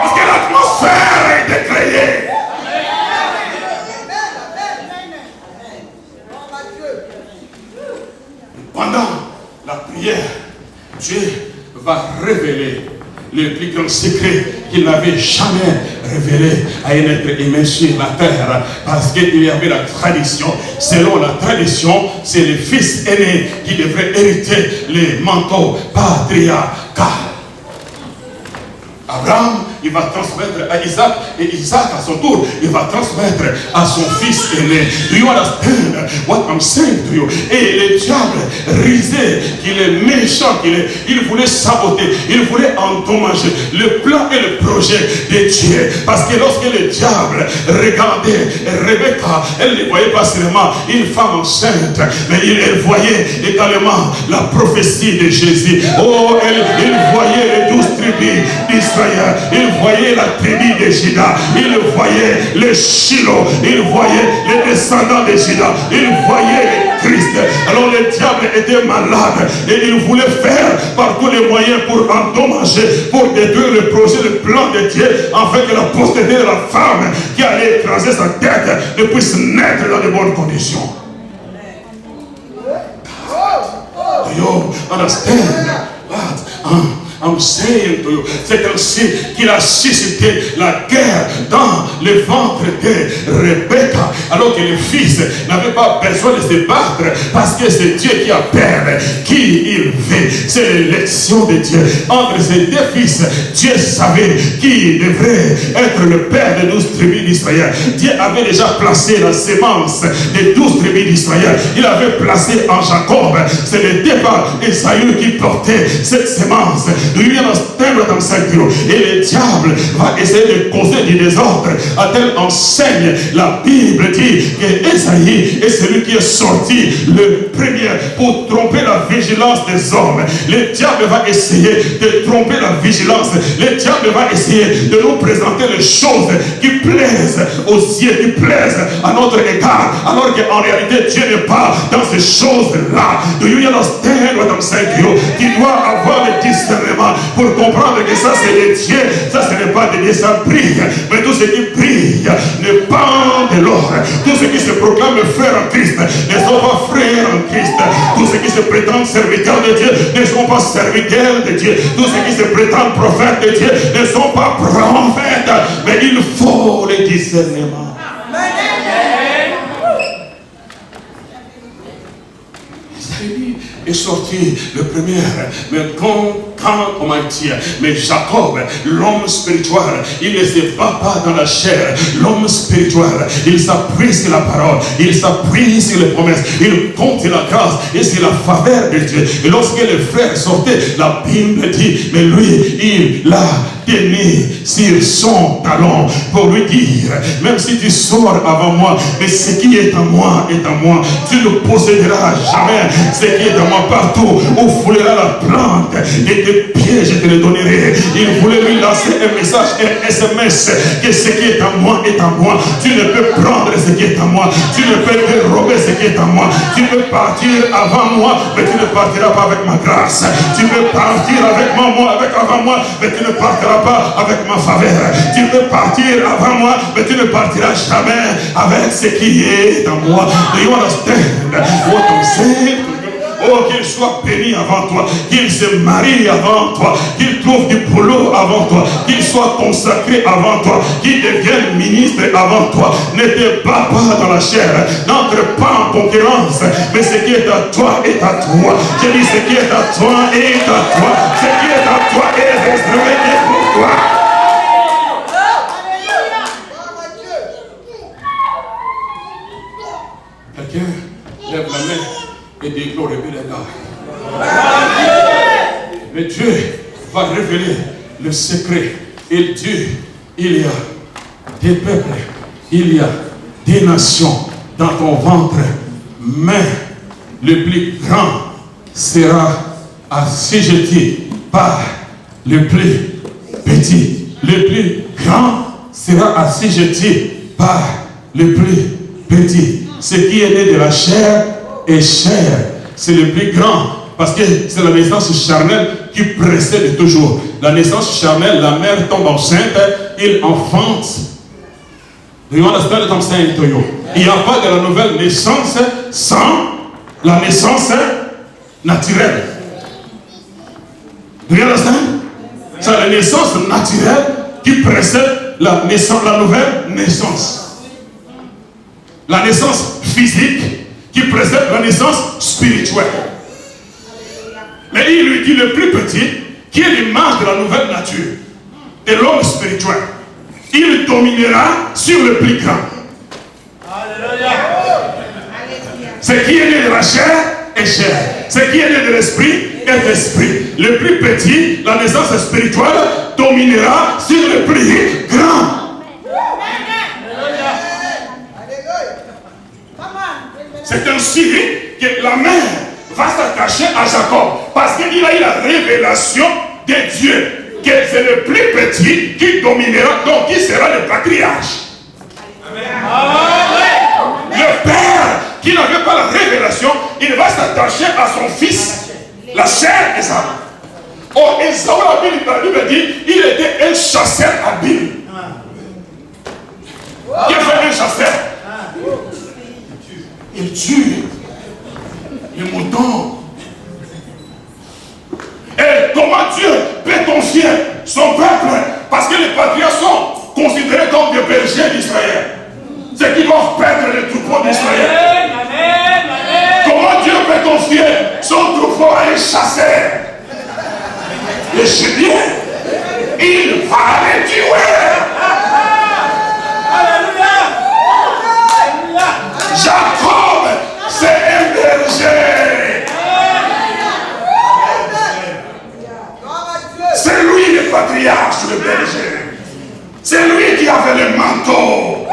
parce que l'atmosphère a été créée. Pendant la prière, Dieu va révéler le plus grand secret qu'il n'avait jamais révélé à un être humain sur la terre, parce qu'il y avait la tradition. Selon la tradition, c'est le fils aîné qui devrait hériter les manteaux patriarcaux. Abraham, il va transmettre à Isaac, et Isaac à son tour, il va transmettre à son fils aîné. Do you understand what I'm saying to you? Et le diable risait qu'il est méchant, il voulait saboter, il voulait endommager le plan et le projet de Dieu. Parce que lorsque le diable regardait Rebecca, elle ne voyait pas seulement une femme enceinte, mais elle voyait également la prophétie de Jésus. Oh, il voyait les 12 tribus d'Israël. Il voyait la tribu de Juda, il voyait les Shiloh, il voyait les descendants de Juda, il voyait le Christ. Alors le diable était malade et il voulait faire par tous les moyens pour endommager, pour détruire le projet, le plan de Dieu, afin que la postérité de la femme qui allait écraser sa tête ne puisse naître dans de bonnes conditions. Do you understand what I'm saying to you? C'est ainsi qu'il a suscité la guerre dans le ventre de Rebecca, alors que le fils n'avait pas besoin de se battre, parce que c'est Dieu qui appelle qui il veut. C'est l'élection de Dieu. Entre ces deux fils, Dieu savait qui devrait être le père de 12 tribus d'Israël. Dieu avait déjà placé la sémence des 12 tribus d'Israël. Il avait placé en Jacob. C'est le départ d'Esaü qui portait cette sémence. Et le diable va essayer de causer du désordre à telle enseigne. La Bible dit que Esaïe est celui qui est sorti le premier pour tromper la vigilance des hommes. Le diable va essayer de tromper la vigilance. Le diable va essayer de nous présenter les choses qui plaisent aux yeux, qui plaisent à notre égard, alors qu'en réalité Dieu n'est pas dans ces choses-là. Do you understand what I'm saying to you? Tu dois avoir le discernement pour comprendre que ça c'est de Dieu, ça ce n'est pas de Dieu, ça brille. Mais tout ce qui brille n'est pas de l'or. Tout ce qui se proclame frère en Christ ne sont pas frères en Christ. Tous ceux qui se prétendent serviteurs de Dieu ne sont pas serviteurs de Dieu. Tous ceux qui se prétendent prophètes de Dieu ne sont pas prophètes. Mais il faut le discernement. Est sorti le premier, mais comment dire, mais Jacob, l'homme spirituel, il ne se bat pas dans la chair. L'homme spirituel, il s'appuie sur la parole, il s'appuie sur les promesses, il compte sur la grâce et sur la faveur de Dieu. Et lorsque les frères sortaient, la Bible dit, mais lui, il l'a tenu sur son talon pour lui dire, même si tu sors avant moi, mais ce qui est à moi est à moi. Tu ne posséderas jamais ce qui est à moi. Partout où foulera la plante et tes pieds, je te le donnerai. Il voulait lui lancer un message, un SMS, que ce qui est à moi est à moi. Tu ne peux prendre ce qui est à moi. Tu ne peux dérober ce qui est à moi. Tu peux partir avant moi, mais tu ne partiras pas avec ma grâce. Tu peux partir avec moi, avant moi, mais tu ne partiras pas avec ma faveur. Tu peux partir avant moi, mais tu ne partiras jamais avec ce qui est à moi. Do you understand what I'm saying? Oh, qu'il soit béni avant toi, qu'il se marie avant toi, qu'il trouve du boulot avant toi, qu'il soit consacré avant toi, qu'il devienne ministre avant toi. Ne te bats pas dans la chair, n'entre pas en concurrence, mais ce qui est à toi est à toi. Je dis ce qui est à toi est à toi. Ce qui est à toi est réservé pour toi. main et déclare le gars. Mais Dieu va révéler le secret. Et Dieu, il y a des peuples, il y a des nations dans ton ventre, mais le plus grand sera assujetti par le plus petit. Le plus grand sera assujetti par le plus petit. Ce qui est né de la chair est chair. C'est le plus grand. Parce que c'est la naissance charnelle qui précède toujours. La naissance charnelle, la mère tombe enceinte, il enfante. Do you understand what I'm saying to you? Il n'y a pas de la nouvelle naissance sans la naissance naturelle. Do you understand? C'est la naissance naturelle qui précède la nouvelle naissance. La naissance physique qui précède la naissance spirituelle. Mais il lui dit le plus petit, qui est l'image de la nouvelle nature, de l'homme spirituel. Il dominera sur le plus grand. Alléluia. Ce qui est né de la chair est chair. Ce qui est né de l'esprit est esprit. Le plus petit, la naissance spirituelle, dominera sur le plus grand. C'est ainsi que la mère va s'attacher à Jacob. Parce qu'il a eu la révélation de Dieu. Que c'est le plus petit qui dominera, donc qui sera le patriarche. Le père qui n'avait pas la révélation, il va s'attacher à son fils, la chair Esaü. Or, Esaü, la Bible dit, il était un chasseur habile. Qui fait un chasseur? Il tue les moutons. Et comment Dieu peut confier son peuple? Parce que les patriarches sont considérés comme des bergers d'Israël. C'est qui doivent perdre les troupeaux d'Israël. Comment Dieu peut confier son troupeau à un chasseur? Le chien, il va les tuer. Jacob, c'est un berger. C'est lui le patriarche, le berger. C'est lui qui avait le manteau.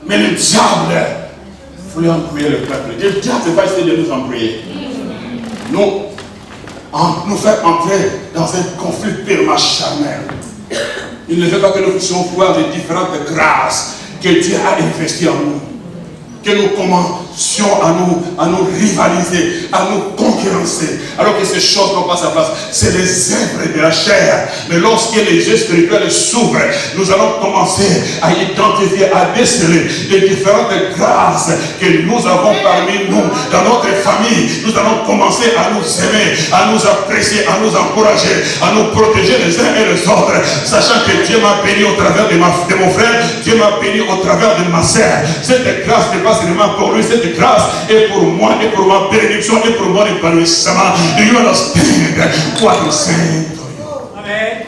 Mais le diable voulait embrouiller le peuple. Le diable va essayer de nous embrouiller. Nous faire entrer dans un conflit purement charnel. Il ne veut pas que nous puissions voir les différentes grâces que Dieu a investies en nous. Que nous commencions à nous rivaliser, à nous concurrencer, alors que ces choses n'ont pas sa place. C'est les œuvres de la chair. Mais lorsque les yeux spirituels s'ouvrent, nous allons commencer à identifier, à déceler les différentes grâces que nous avons parmi nous, dans notre famille. Nous allons commencer à nous aimer, à nous apprécier, à nous encourager, à nous protéger les uns et les autres, sachant que Dieu m'a béni au travers de mon frère, Dieu m'a béni au travers de ma sœur. Cette grâce n'est pas seulement pour lui, cette grâce est pour moi et pour ma bénédiction et pour mon épanouissement. Do you understand what I'm saying to you? Amen.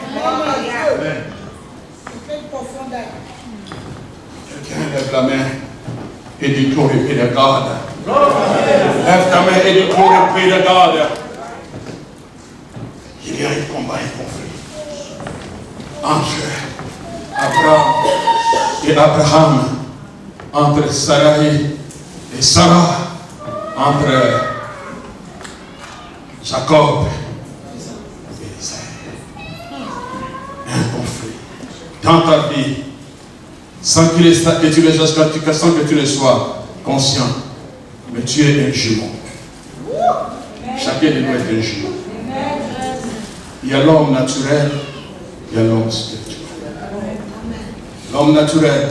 Quelqu'un lève la main et dit glorifie le God. Lève ta main et dit glorifie le God. Il y a un combat, un conflit entre Abraham et Abraham, entre Sarai et Sarah, entre Jacob et Isaïe. Un conflit dans ta vie, sans que tu ne sois conscient, mais tu es un jumeau. Chacun de nous est un jumeau. Il y a l'homme naturel, il y a l'homme spirituel. L'homme naturel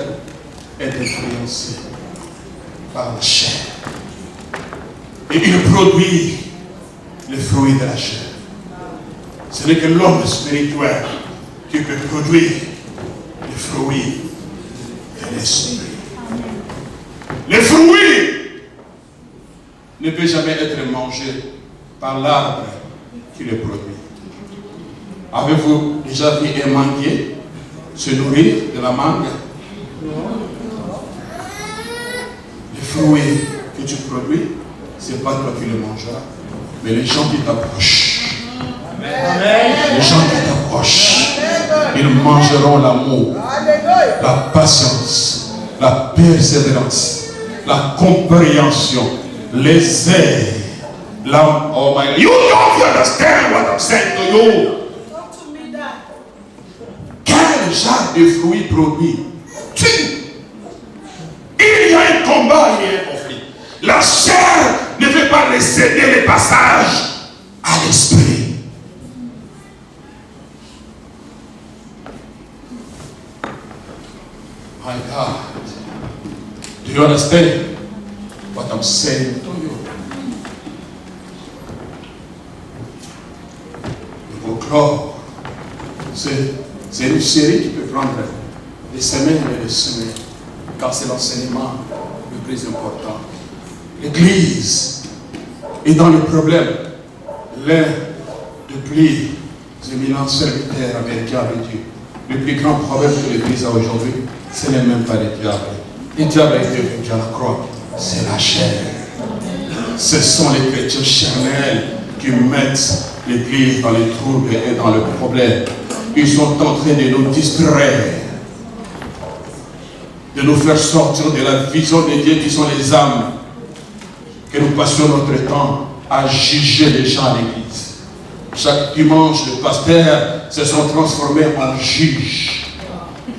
est influencé par la chair. Et il produit le fruit de la chair. Ce n'est que l'homme spirituel qui peut produire le fruit de l'esprit. Le fruit ne peut jamais être mangé par l'arbre qui le produit. Avez-vous déjà vu un manguier se nourrir de la mangue? Le fruits que tu produis, ce n'est pas toi qui le mangeras, mais les gens qui t'approchent. Les gens qui t'approchent, ils mangeront l'amour, la patience, la persévérance, la compréhension, les aides. Oh my God. You don't understand what I'm saying to you. Quel genre de fruits produit? Il y a un combat, il y a un conflit. La chair ne veut pas céder les passages à l'esprit. My God, do you understand what I'm saying to you? Il faut croire. C'est une série qui peut prendre des semaines et des semaines, car c'est l'enseignement le plus important. L'Église est dans le problème. L'un des plus éminents serviteurs américains avait dit, le plus grand problème que l'Église a aujourd'hui, ce n'est même pas le diable. Le diable a été vaincu à la croix. C'est la chair. Ce sont les chrétiens charnels qui mettent l'Église dans les troubles et dans le problème. Ils sont en train de nous distraire, de nous faire sortir de la vision de Dieu qui sont les âmes, que nous passions notre temps à juger les gens à l'Église. Chaque dimanche, les pasteurs se sont transformés en juges.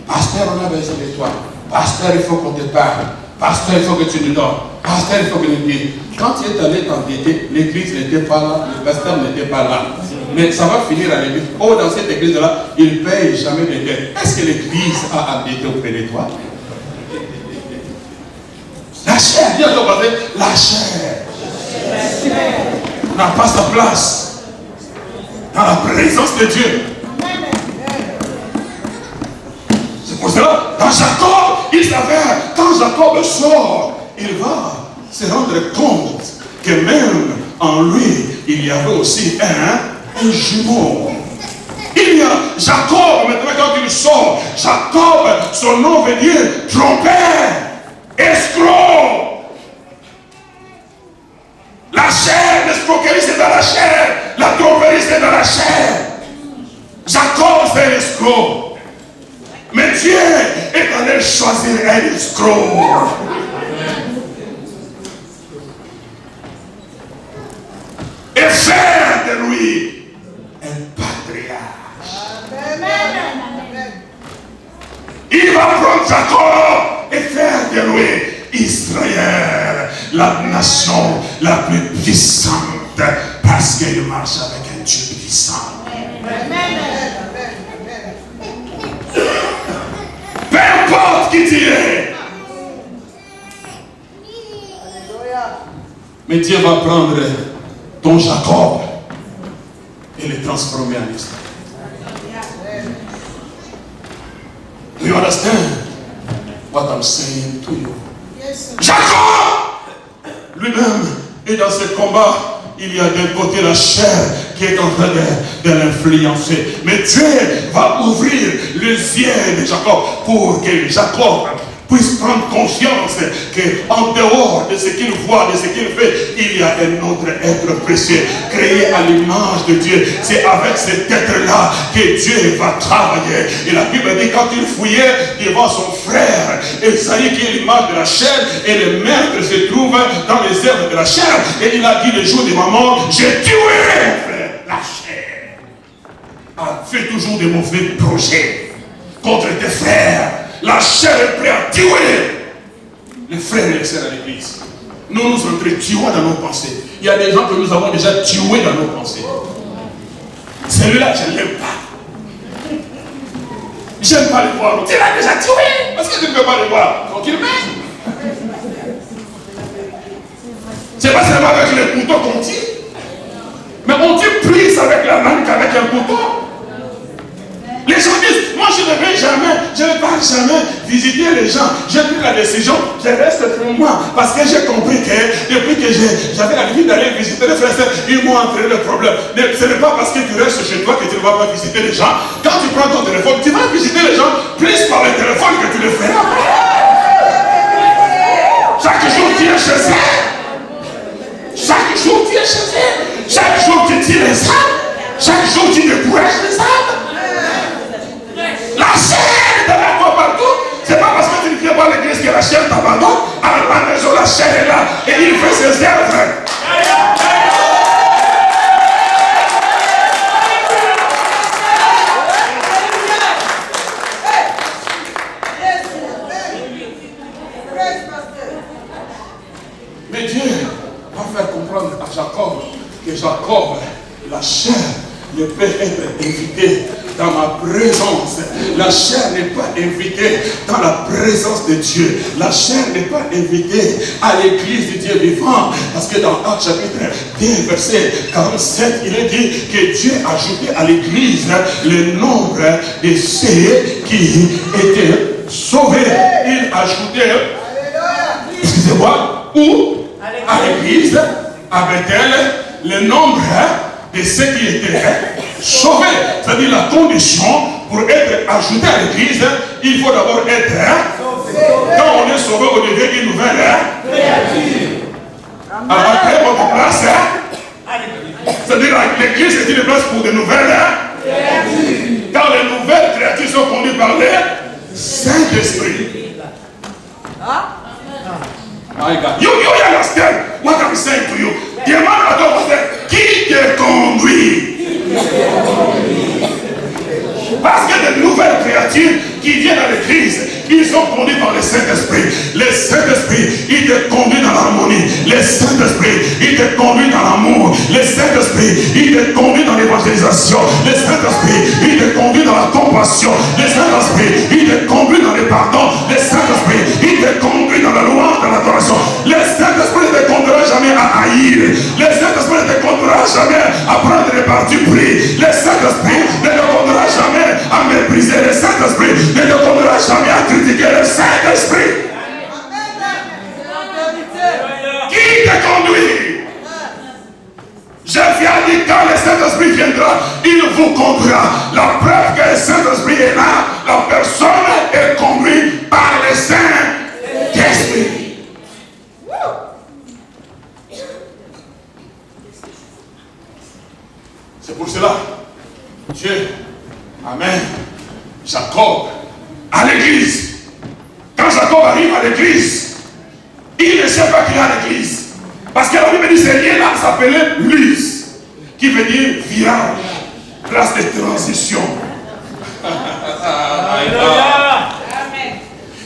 Pasteur, on a besoin de toi. Pasteur, il faut qu'on te parle. Pasteur, il faut que tu nous donnes. Pasteur, il faut que nous disions. Quand tu es allé t'endetter, l'église n'était pas là, le pasteur n'était pas là. Mais ça va finir à l'église. Oh, dans cette église-là, il ne paye jamais de dettes. Est-ce que l'église a endetté auprès de toi? La chair, dis à ton voisin, la chair n'a pas sa place dans la présence de Dieu. C'est pour cela, dans Jacob, il s'avère, quand Jacob sort, il va se rendre compte que même en lui, il y avait aussi un jumeau. Il y a Jacob, maintenant quand il sort, Jacob, son nom veut dire trompeur, escroc. La chair, l'escroquerie c'est dans la chair, la tromperie c'est dans la chair. Jacob c'est un escroc. Mais Dieu est allé choisir un escroc. Et faire de lui un patriarche. Il va prendre Jacob et faire de lui Israël, la nation la plus puissante, parce qu'il marche avec un Dieu puissant. Peu importe qui tu es. Mais Dieu va prendre ton Jacob et le transformer en Israël. Do you understand what I'm saying to you? Jacob lui-même est dans ce combat. Il y a d'un côté la chair qui est en train de l'influencer. Mais Dieu va ouvrir les yeux de Jacob pour que Jacob puisse prendre conscience qu'en dehors de ce qu'il voit, de ce qu'il fait, il y a un autre être précieux, créé à l'image de Dieu. C'est avec cet être-là que Dieu va travailler. Et la Bible dit, quand il fouillait devant son frère, Esaïe qui est l'image de la chair, et le maître se trouve dans les œuvres de la chair, et il a dit le jour de ma mort, j'ai tué frère. La chair a fait toujours de mauvais projets contre tes frères. La chair est prête à tuer les frères et les sœurs à l'église. Nous nous entretuons dans nos pensées. Il y a des gens que nous avons déjà tués dans nos pensées. Celui-là, je ne l'aime pas. J'aime pas le voir. Tu l'as déjà tué. Parce que tu ne peux pas le voir. Donc il meurt. C'est pas seulement avec le couteau qu'on tire. Mais on tire plus avec la main qu'avec un couteau. Les gens disent, moi je ne vais jamais, je ne vais jamais visiter les gens. J'ai pris la décision, je reste pour moi. Parce que j'ai compris que depuis que j'avais l'habitude d'aller visiter les frères, ils m'ont entraîné le problème. Mais ce n'est pas parce que tu restes chez toi que tu ne vas pas visiter les gens. Quand tu prends ton téléphone, tu vas visiter les gens plus par le téléphone que tu le feras. Chaque jour, tu es chez elle. Chaque jour, tu es chez elle. Chaque jour, tu tires les âmes. Chaque jour, tu décourages les âmes. La chair est avec toi partout. C'est pas parce que tu ne viens pas à l'église que la chair t'abandonne. À la maison, la chair est là. Et il fait ses œuvres. Mais Dieu va faire comprendre à Jacob que Jacob, la chair, ne peut être invitée dans ma présence. La chair n'est pas invitée dans la présence de Dieu. La chair n'est pas invitée à l'église du Dieu vivant. Parce que dans Actes chapitre 2, verset 47, il est dit que Dieu a ajouté à l'église le nombre de ceux qui étaient sauvés. Il a ajouté, excusez-moi, où? À l'église, à Bethel, le nombre de ceux qui étaient sauvés. C'est-à-dire la condition pour être ajouté à l'église, il faut d'abord être. Quand on est sauvé, on devient une nouvelle. Alors après votre place, c'est-à-dire l'église est une place pour de nouvelles. Quand les nouvelles créatures sont conduites par le Saint-Esprit. My God. You understand what I'm saying to you? Demande à ton pasteur, qui te conduit? Parce que de nouvelles créatures qui viennent à l'église, ils sont conduits par le Saint-Esprit. Le Saint-Esprit, il te conduit dans l'harmonie. Le Saint-Esprit, il te conduit dans l'amour. Le Saint-Esprit, il te conduit dans l'évangélisation. Le Saint-Esprit, il te conduit dans la compassion. Le Saint-Esprit, il te conduit dans le pardon. Le Saint-Esprit, il te conduit dans la louange, dans l'adoration. Le Saint-Esprit ne te conduira jamais à haïr. Le Saint-Esprit ne te conduira jamais à prendre des partis pris. Le Saint-Esprit ne te conduira jamais à mépriser. Le Saint-Esprit ne te conduira jamais à critiquer. Le Saint-Esprit qui te conduit. Je viens dire, quand le Saint-Esprit viendra, il vous conduira. La preuve que le Saint-Esprit est là, la personne est conduite par le Saint-Esprit. C'est pour cela, Dieu, Amen, Jacob, à l'église. Quand Jacob arrive à l'église, il ne sait pas qu'il est à l'église. Parce que la Bible dit que ce lien-là s'appelait Luz, qui veut dire virage, place de transition.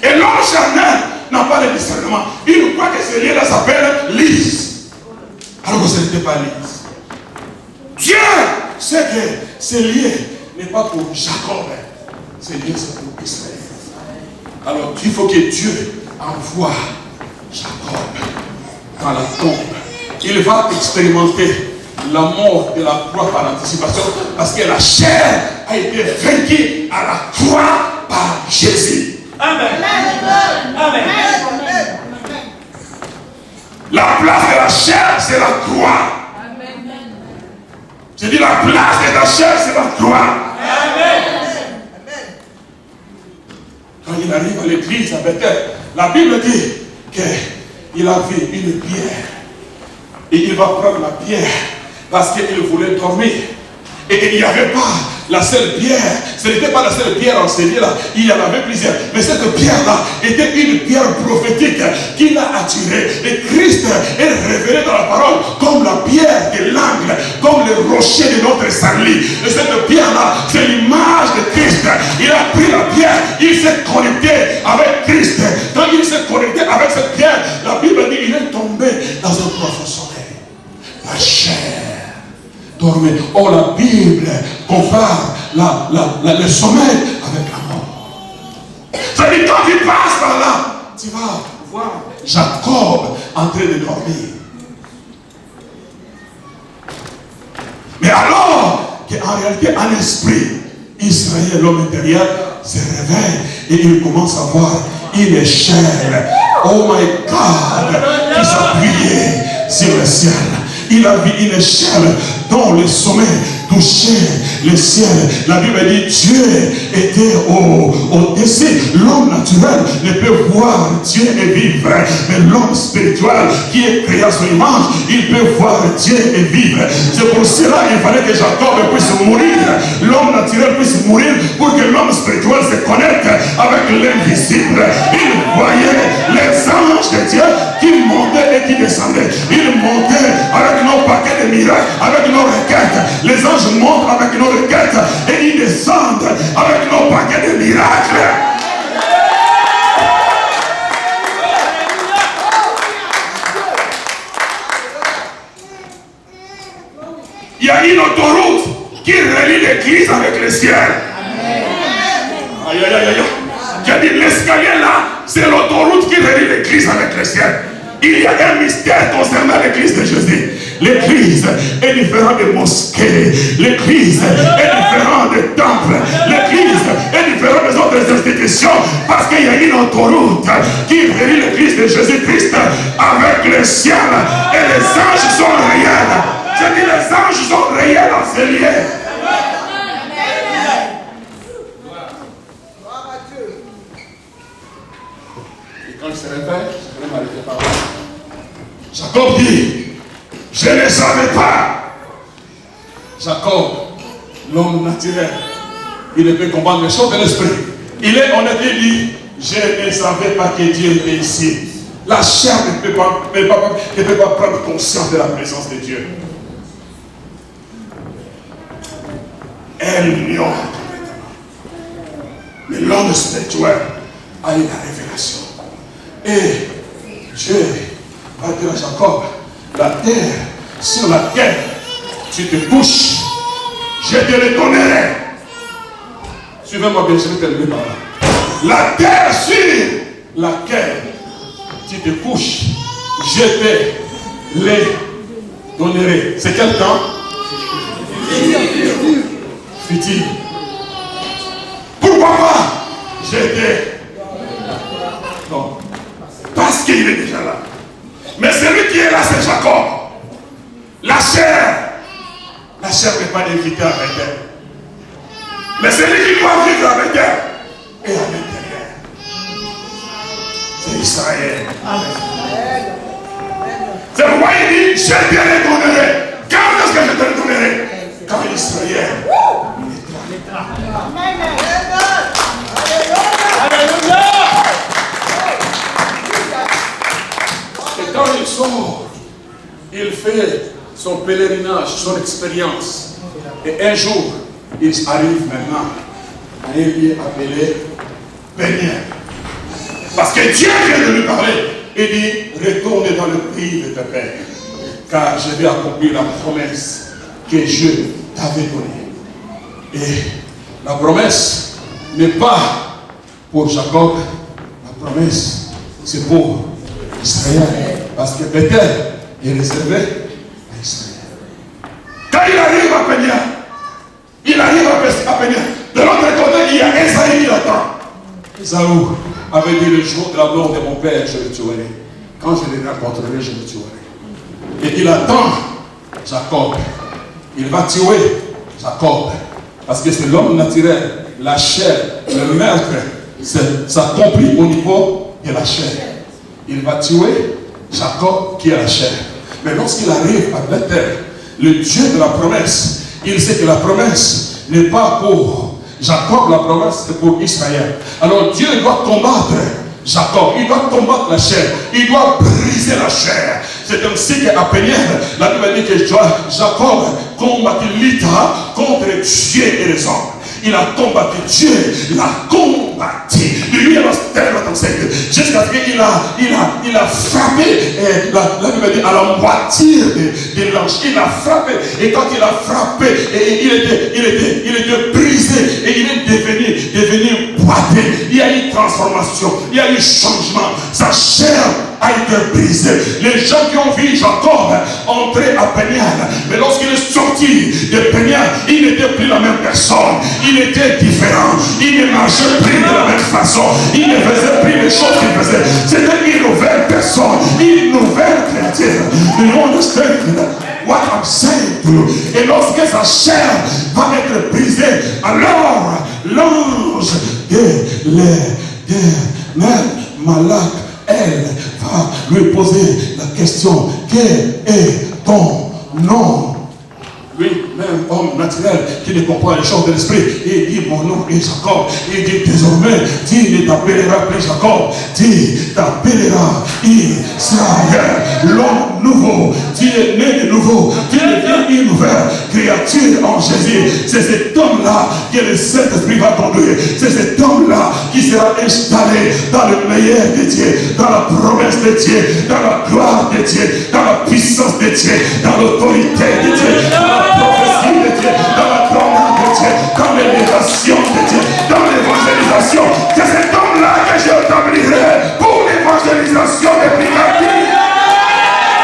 Et l'homme charnel n'a pas de discernement. Il croit que ce lien-là s'appelle Luz, alors que ce n'était pas Luz. Dieu sait que ce lien n'est pas pour Jacob, ce lien c'est pour Israël. Alors il faut que Dieu envoie Jacob dans la tombe. Il va expérimenter la mort de la croix par anticipation, parce que la chair a été vaincue à la croix par Jésus. Amen. Amen. La place de la chair, c'est la croix. Je dis la place de la chair, c'est la croix. Amen. Quand il arrive à l'église à Bethel, la Bible dit qu'il a vu une pierre. Et il va prendre la pierre parce qu'il voulait dormir. Et il n'y avait pas la seule pierre. Ce n'était pas la seule pierre enseignée là. Il y en avait plusieurs. Mais cette pierre-là était une pierre prophétique qui l'a attiré. Et Christ est révélé dans la parole comme la pierre de l'angle, comme le rocher de notre salut. Et cette pierre-là, c'est l'image de Christ. Il a pris la pierre, il s'est connecté avec Christ. Quand il s'est connecté avec cette pierre, la Bible dit qu'il est tombé dans un profond sommeil. La chair dormait. Oh, la Bible compare le sommeil avec la mort. C'est-à-dire, quand tu passes par là, tu vas voir Jacob en train de dormir. Mais alors qu'en réalité, en esprit, Israël, l'homme intérieur, se réveille et il commence à voir une échelle. Oh my God, qui s'appuyait sur le ciel. Il a vu une échelle dont le sommet touchait le ciel. La Bible dit Dieu était au-dessus. L'homme naturel ne peut voir Dieu et vivre. Mais l'homme spirituel qui est créé à son image, il peut voir Dieu et vivre. C'est pour cela qu'il fallait que Jacob puisse mourir. L'homme naturel puisse mourir pour que l'homme spirituel se connecte avec l'invisible. Il voyait les anges de Dieu qui montaient et qui descendaient. Ils montaient avec nos paquets de miracles, avec nos requêtes. Les anges montent avec nos requêtes et ils descendent avec nos paquets de miracles. Il y a une autoroute qui relie l'église avec le ciel. Aïe, aïe, aïe, aïe. J'ai dit l'escalier là, c'est l'autoroute qui relie l'église avec le ciel. Il y a un mystère concernant l'église de Jésus. L'église est différente des mosquées. L'église est différente des temples. L'église est différente des autres institutions. Parce qu'il y a une autoroute qui relie l'église de Jésus-Christ avec le ciel. Et les anges sont réels. Je dis les anges sont réels dans ces lieux. Et quand il se réveille, je vais m'arrêter par là. Jacob dit, je ne savais pas. Jacob, l'homme naturel, il ne peut comprendre les choses de l'esprit. Il est honnête, il dit, je ne savais pas que Dieu est ici. La chair ne peut pas prendre conscience de la présence de Dieu. Elle ignore complètement. Mais l'homme spirituel a eu la révélation. Et Dieu va dire à Jacob, la terre sur laquelle tu te couches, je te le donnerai. Suivez-moi bien, je vais terminer par là. La terre sur laquelle tu te couches, je te le donnerai. C'est quel temps? Futur. Pourquoi pas? J'étais. Non. Parce qu'il est déjà là. Mais celui qui est là, c'est Jacob. La chair n'est pas invitée avec elle. Mais celui qui doit vivre avec elle est à l'intérieur. C'est Israël. C'est pourquoi il dit, je te le donnerai. Quand est-ce que je te le donnerai? Quand Israël. Et quand il sort, il fait son pèlerinage, son expérience. Et un jour, il arrive maintenant à un lieu appelé Péniel. Parce que Dieu vient de lui parler. Il dit, retourne dans le pays de tes pères. Car je vais accomplir la promesse que je t'avais donnée. Et la promesse n'est pas pour Jacob. La promesse, c'est pour Israël. Parce que Bethel est réservé à Israël. Quand il arrive à Péniel, de l'autre côté, il y a Esaü qui l'attend. Esaü avait dit, le jour de la mort de mon père, je le tuerai. Quand je le rencontrerai, je le tuerai. Et il attend Jacob. Il va tuer Jacob. Parce que c'est l'homme naturel. La chair, le meurtre, s'accomplit au niveau de la chair. Il va tuer Jacob qui est la chair. Mais lorsqu'il arrive à Bethel, le Dieu de la promesse, il sait que la promesse n'est pas pour Jacob, la promesse c'est pour Israël. Alors Dieu doit combattre Jacob, il doit combattre la chair, il doit briser la chair. C'est ainsi qu'à Péniel, la Bible dit que Jacob combattit l'Ita contre Dieu et les hommes. Il a combattu Dieu, il a combattu. Lui, il a jusqu'à ce qu'il a frappé, la Bible dit, à la moitié de l'ange. Il a frappé, et quand il a frappé, il était brisé, et il est devenu boité. Il y a eu transformation, il y a eu changement. Sa chair a été brisée. Les gens qui ont vu Jacob entrer à Péniel, mais lorsqu'il est sorti de Péniel, il n'était plus la même personne. Il était différent. Il ne marchait plus de la même façon. Il ne faisait plus les choses qu'il faisait. C'était une nouvelle personne, une nouvelle chrétienne. You understand? what I'm saying to you. Et lorsque sa chair va être brisée, alors l'ange même Malak, elle va lui poser la question, quel est ton nom? Lui, même homme naturel qui ne comprend les choses de l'esprit, il dit mon nom est Jacob. Il dit désormais, tu ne t'appelleras plus Jacob, tu t'appelleras Israël, l'homme nouveau. Tu es né de nouveau, tu deviens une nouvelle créature en Jésus. C'est cet homme-là que le Saint-Esprit va conduire. C'est cet homme-là qui sera installé dans le meilleur de Dieu, dans la promesse de Dieu, dans la gloire de Dieu, dans la puissance de Dieu, dans l'autorité de Dieu, dans la prophétie de Dieu, dans la commande de Dieu, dans l'élévation de Dieu, dans l'évangélisation. C'est cet homme-là que j'établirai pour l'évangélisation des Picardie,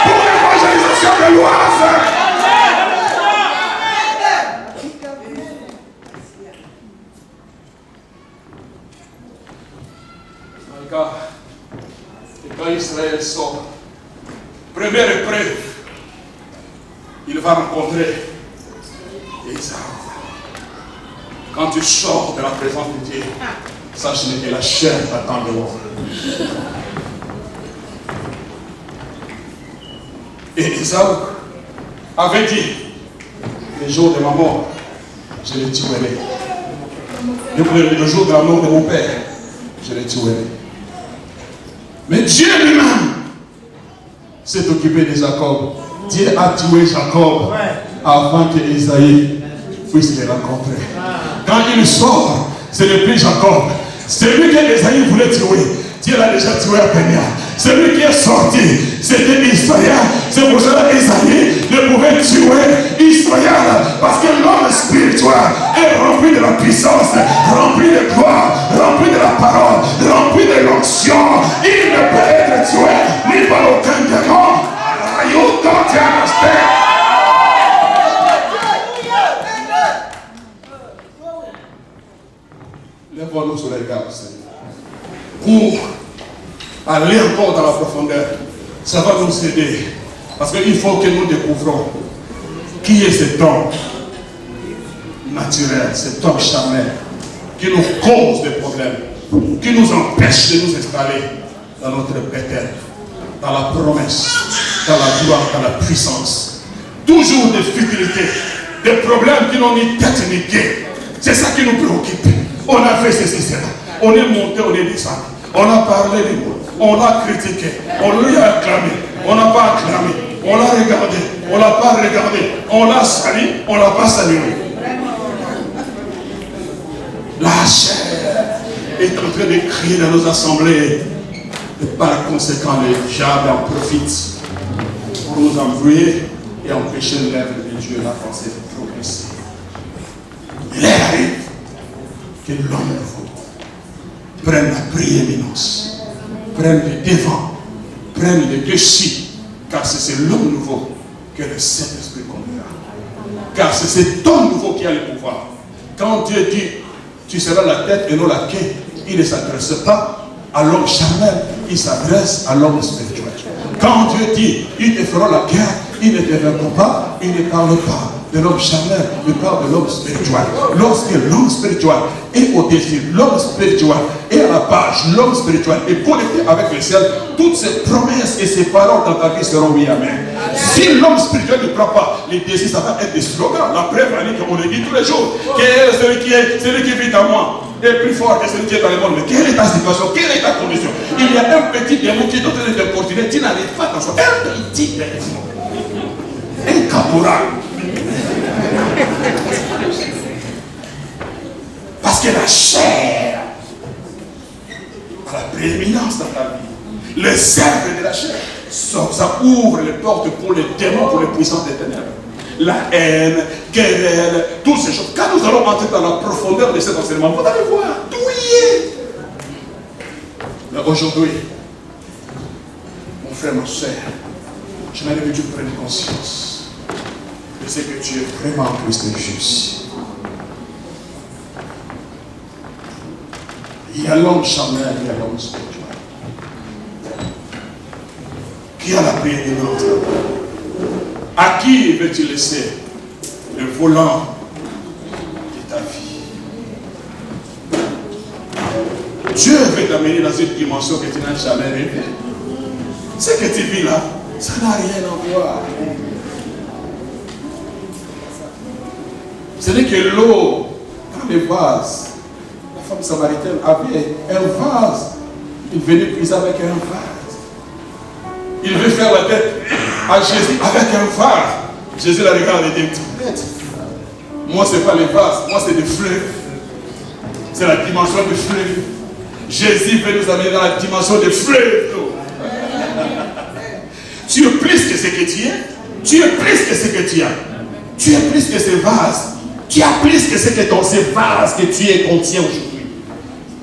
pour l'évangélisation de l'Oise. Et quand Israël sort, première épreuve, il va rencontrer Ésaü. Quand tu sors de la présence de Dieu, sache que la chair t'attend dehors. Et Ésaü avait dit, le jour de ma mort, je les tuerai. Le jour de la mort de mon père, je les tuerai. Mais Dieu lui-même s'est occupé de Jacob. Dieu a tué Jacob avant que Esaïe puisse le rencontrer. Quand il sort, ce n'est plus Jacob. Celui que Esaïe voulait tuer, Dieu l'a déjà tué à Pénia. Celui qui est sorti, c'était Israël. C'est pour cela qu'Esaïe ne pouvait tuer Israël. Parce que l'homme spirituel est rempli de la puissance, rempli de gloire, rempli de la parole, rempli de l'onction. Il ne peut être tué ni par aucun démon. You don't understand. Lève-nous sur les gars, Seigneur. Pour aller encore dans la profondeur, ça va nous aider. Parce qu'il faut que nous découvrons qui est cet homme naturel, cet homme charnel, qui nous cause des problèmes, qui nous empêche de nous installer dans notre Bethel, dans la promesse, dans la gloire, dans la puissance. Toujours des futilités, des problèmes qui n'ont ni tête ni pied. C'est ça qui nous préoccupe. On a fait ceci, cela. On est monté, on est descendu. On a parlé de nous. On l'a critiqué. On lui a acclamé. On n'a pas acclamé. On l'a regardé. On l'a pas regardé. On l'a sali. On l'a pas salué. La chair est en train de crier dans nos assemblées. Et par conséquent, le diable en profite pour nous embrouiller et empêcher l'œuvre de Dieu d'avancer, de progresser. Il arrive que l'homme nouveau prenne la prééminence, prenne le devant, prenne le dessus, car c'est l'homme nouveau que le Saint-Esprit conduira. Car c'est cet homme nouveau qui a le pouvoir. Quand Dieu dit, tu seras la tête et non la queue, il ne s'adresse pas à l'homme charnel, il s'adresse à l'homme spirituel. Quand Dieu dit, ils te feront la guerre, ils ne te verront pas, il ne parle pas de l'homme charnel, il parle de l'homme spirituel. Lorsque l'homme spirituel est au-dessus, l'homme spirituel est à la page, l'homme spirituel est connecté avec le ciel, toutes ces promesses et ces paroles dans ta vie seront oui, amen. Si l'homme spirituel ne prend pas les désirs, ça va être des slogans. La preuve, on le dit tous les jours. Celui qui vit en moi est plus fort que celui qui est dans le monde. Mais quelle est ta situation? Quelle est ta condition? Il y a un petit démon qui est en train de t'importuner. Tu n'arrives pas à t'en sortir. Un petit démon. Un caporal. Parce que la chair a la prééminence dans ta vie. Le cercle de la chair, ça ouvre les portes pour les démons, pour les puissances des ténèbres. La haine, querelle, toutes ces choses. Quand nous allons entrer dans la profondeur de cet enseignement, vous allez voir, tout y est. Mais aujourd'hui, mon frère, ma soeur, je m'aimerais que tu prennes conscience de ce que tu es vraiment en Christ Jésus. Il y a l'homme charnel, il y a l'homme spirituel. Qui a la prééminence? À qui veux-tu laisser le volant de ta vie? Dieu veut t'amener dans une dimension que tu n'as jamais rêvé. Ce que tu vis là, ça n'a rien à voir. Ce n'est que l'eau dans les vases. La femme samaritaine avait un vase. Il venait puiser avec un vase. Il veut faire la tête à Jésus avec un vase. Jésus la regarde et dit, moi ce n'est pas les vases, moi c'est des fleuves. C'est la dimension des fleuves. Jésus veut nous amener dans la dimension des fleuves. Tu es plus que ce que tu es. Tu es plus que ce que tu as. Tu es plus que ces vases. Tu as plus que ce que dans ces vases que tu es contient aujourd'hui.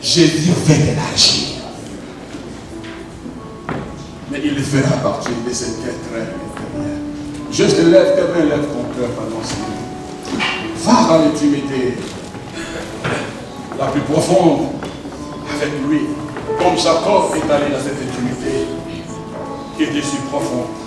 Jésus veut t'élargir. Mais il le fera à partir de cette quête très intérieure. Juste lève tes mains, lève ton cœur, pardon. Va dans l'intimité la plus profonde avec lui. Comme Jacob est allé dans cette intimité qui était si profonde.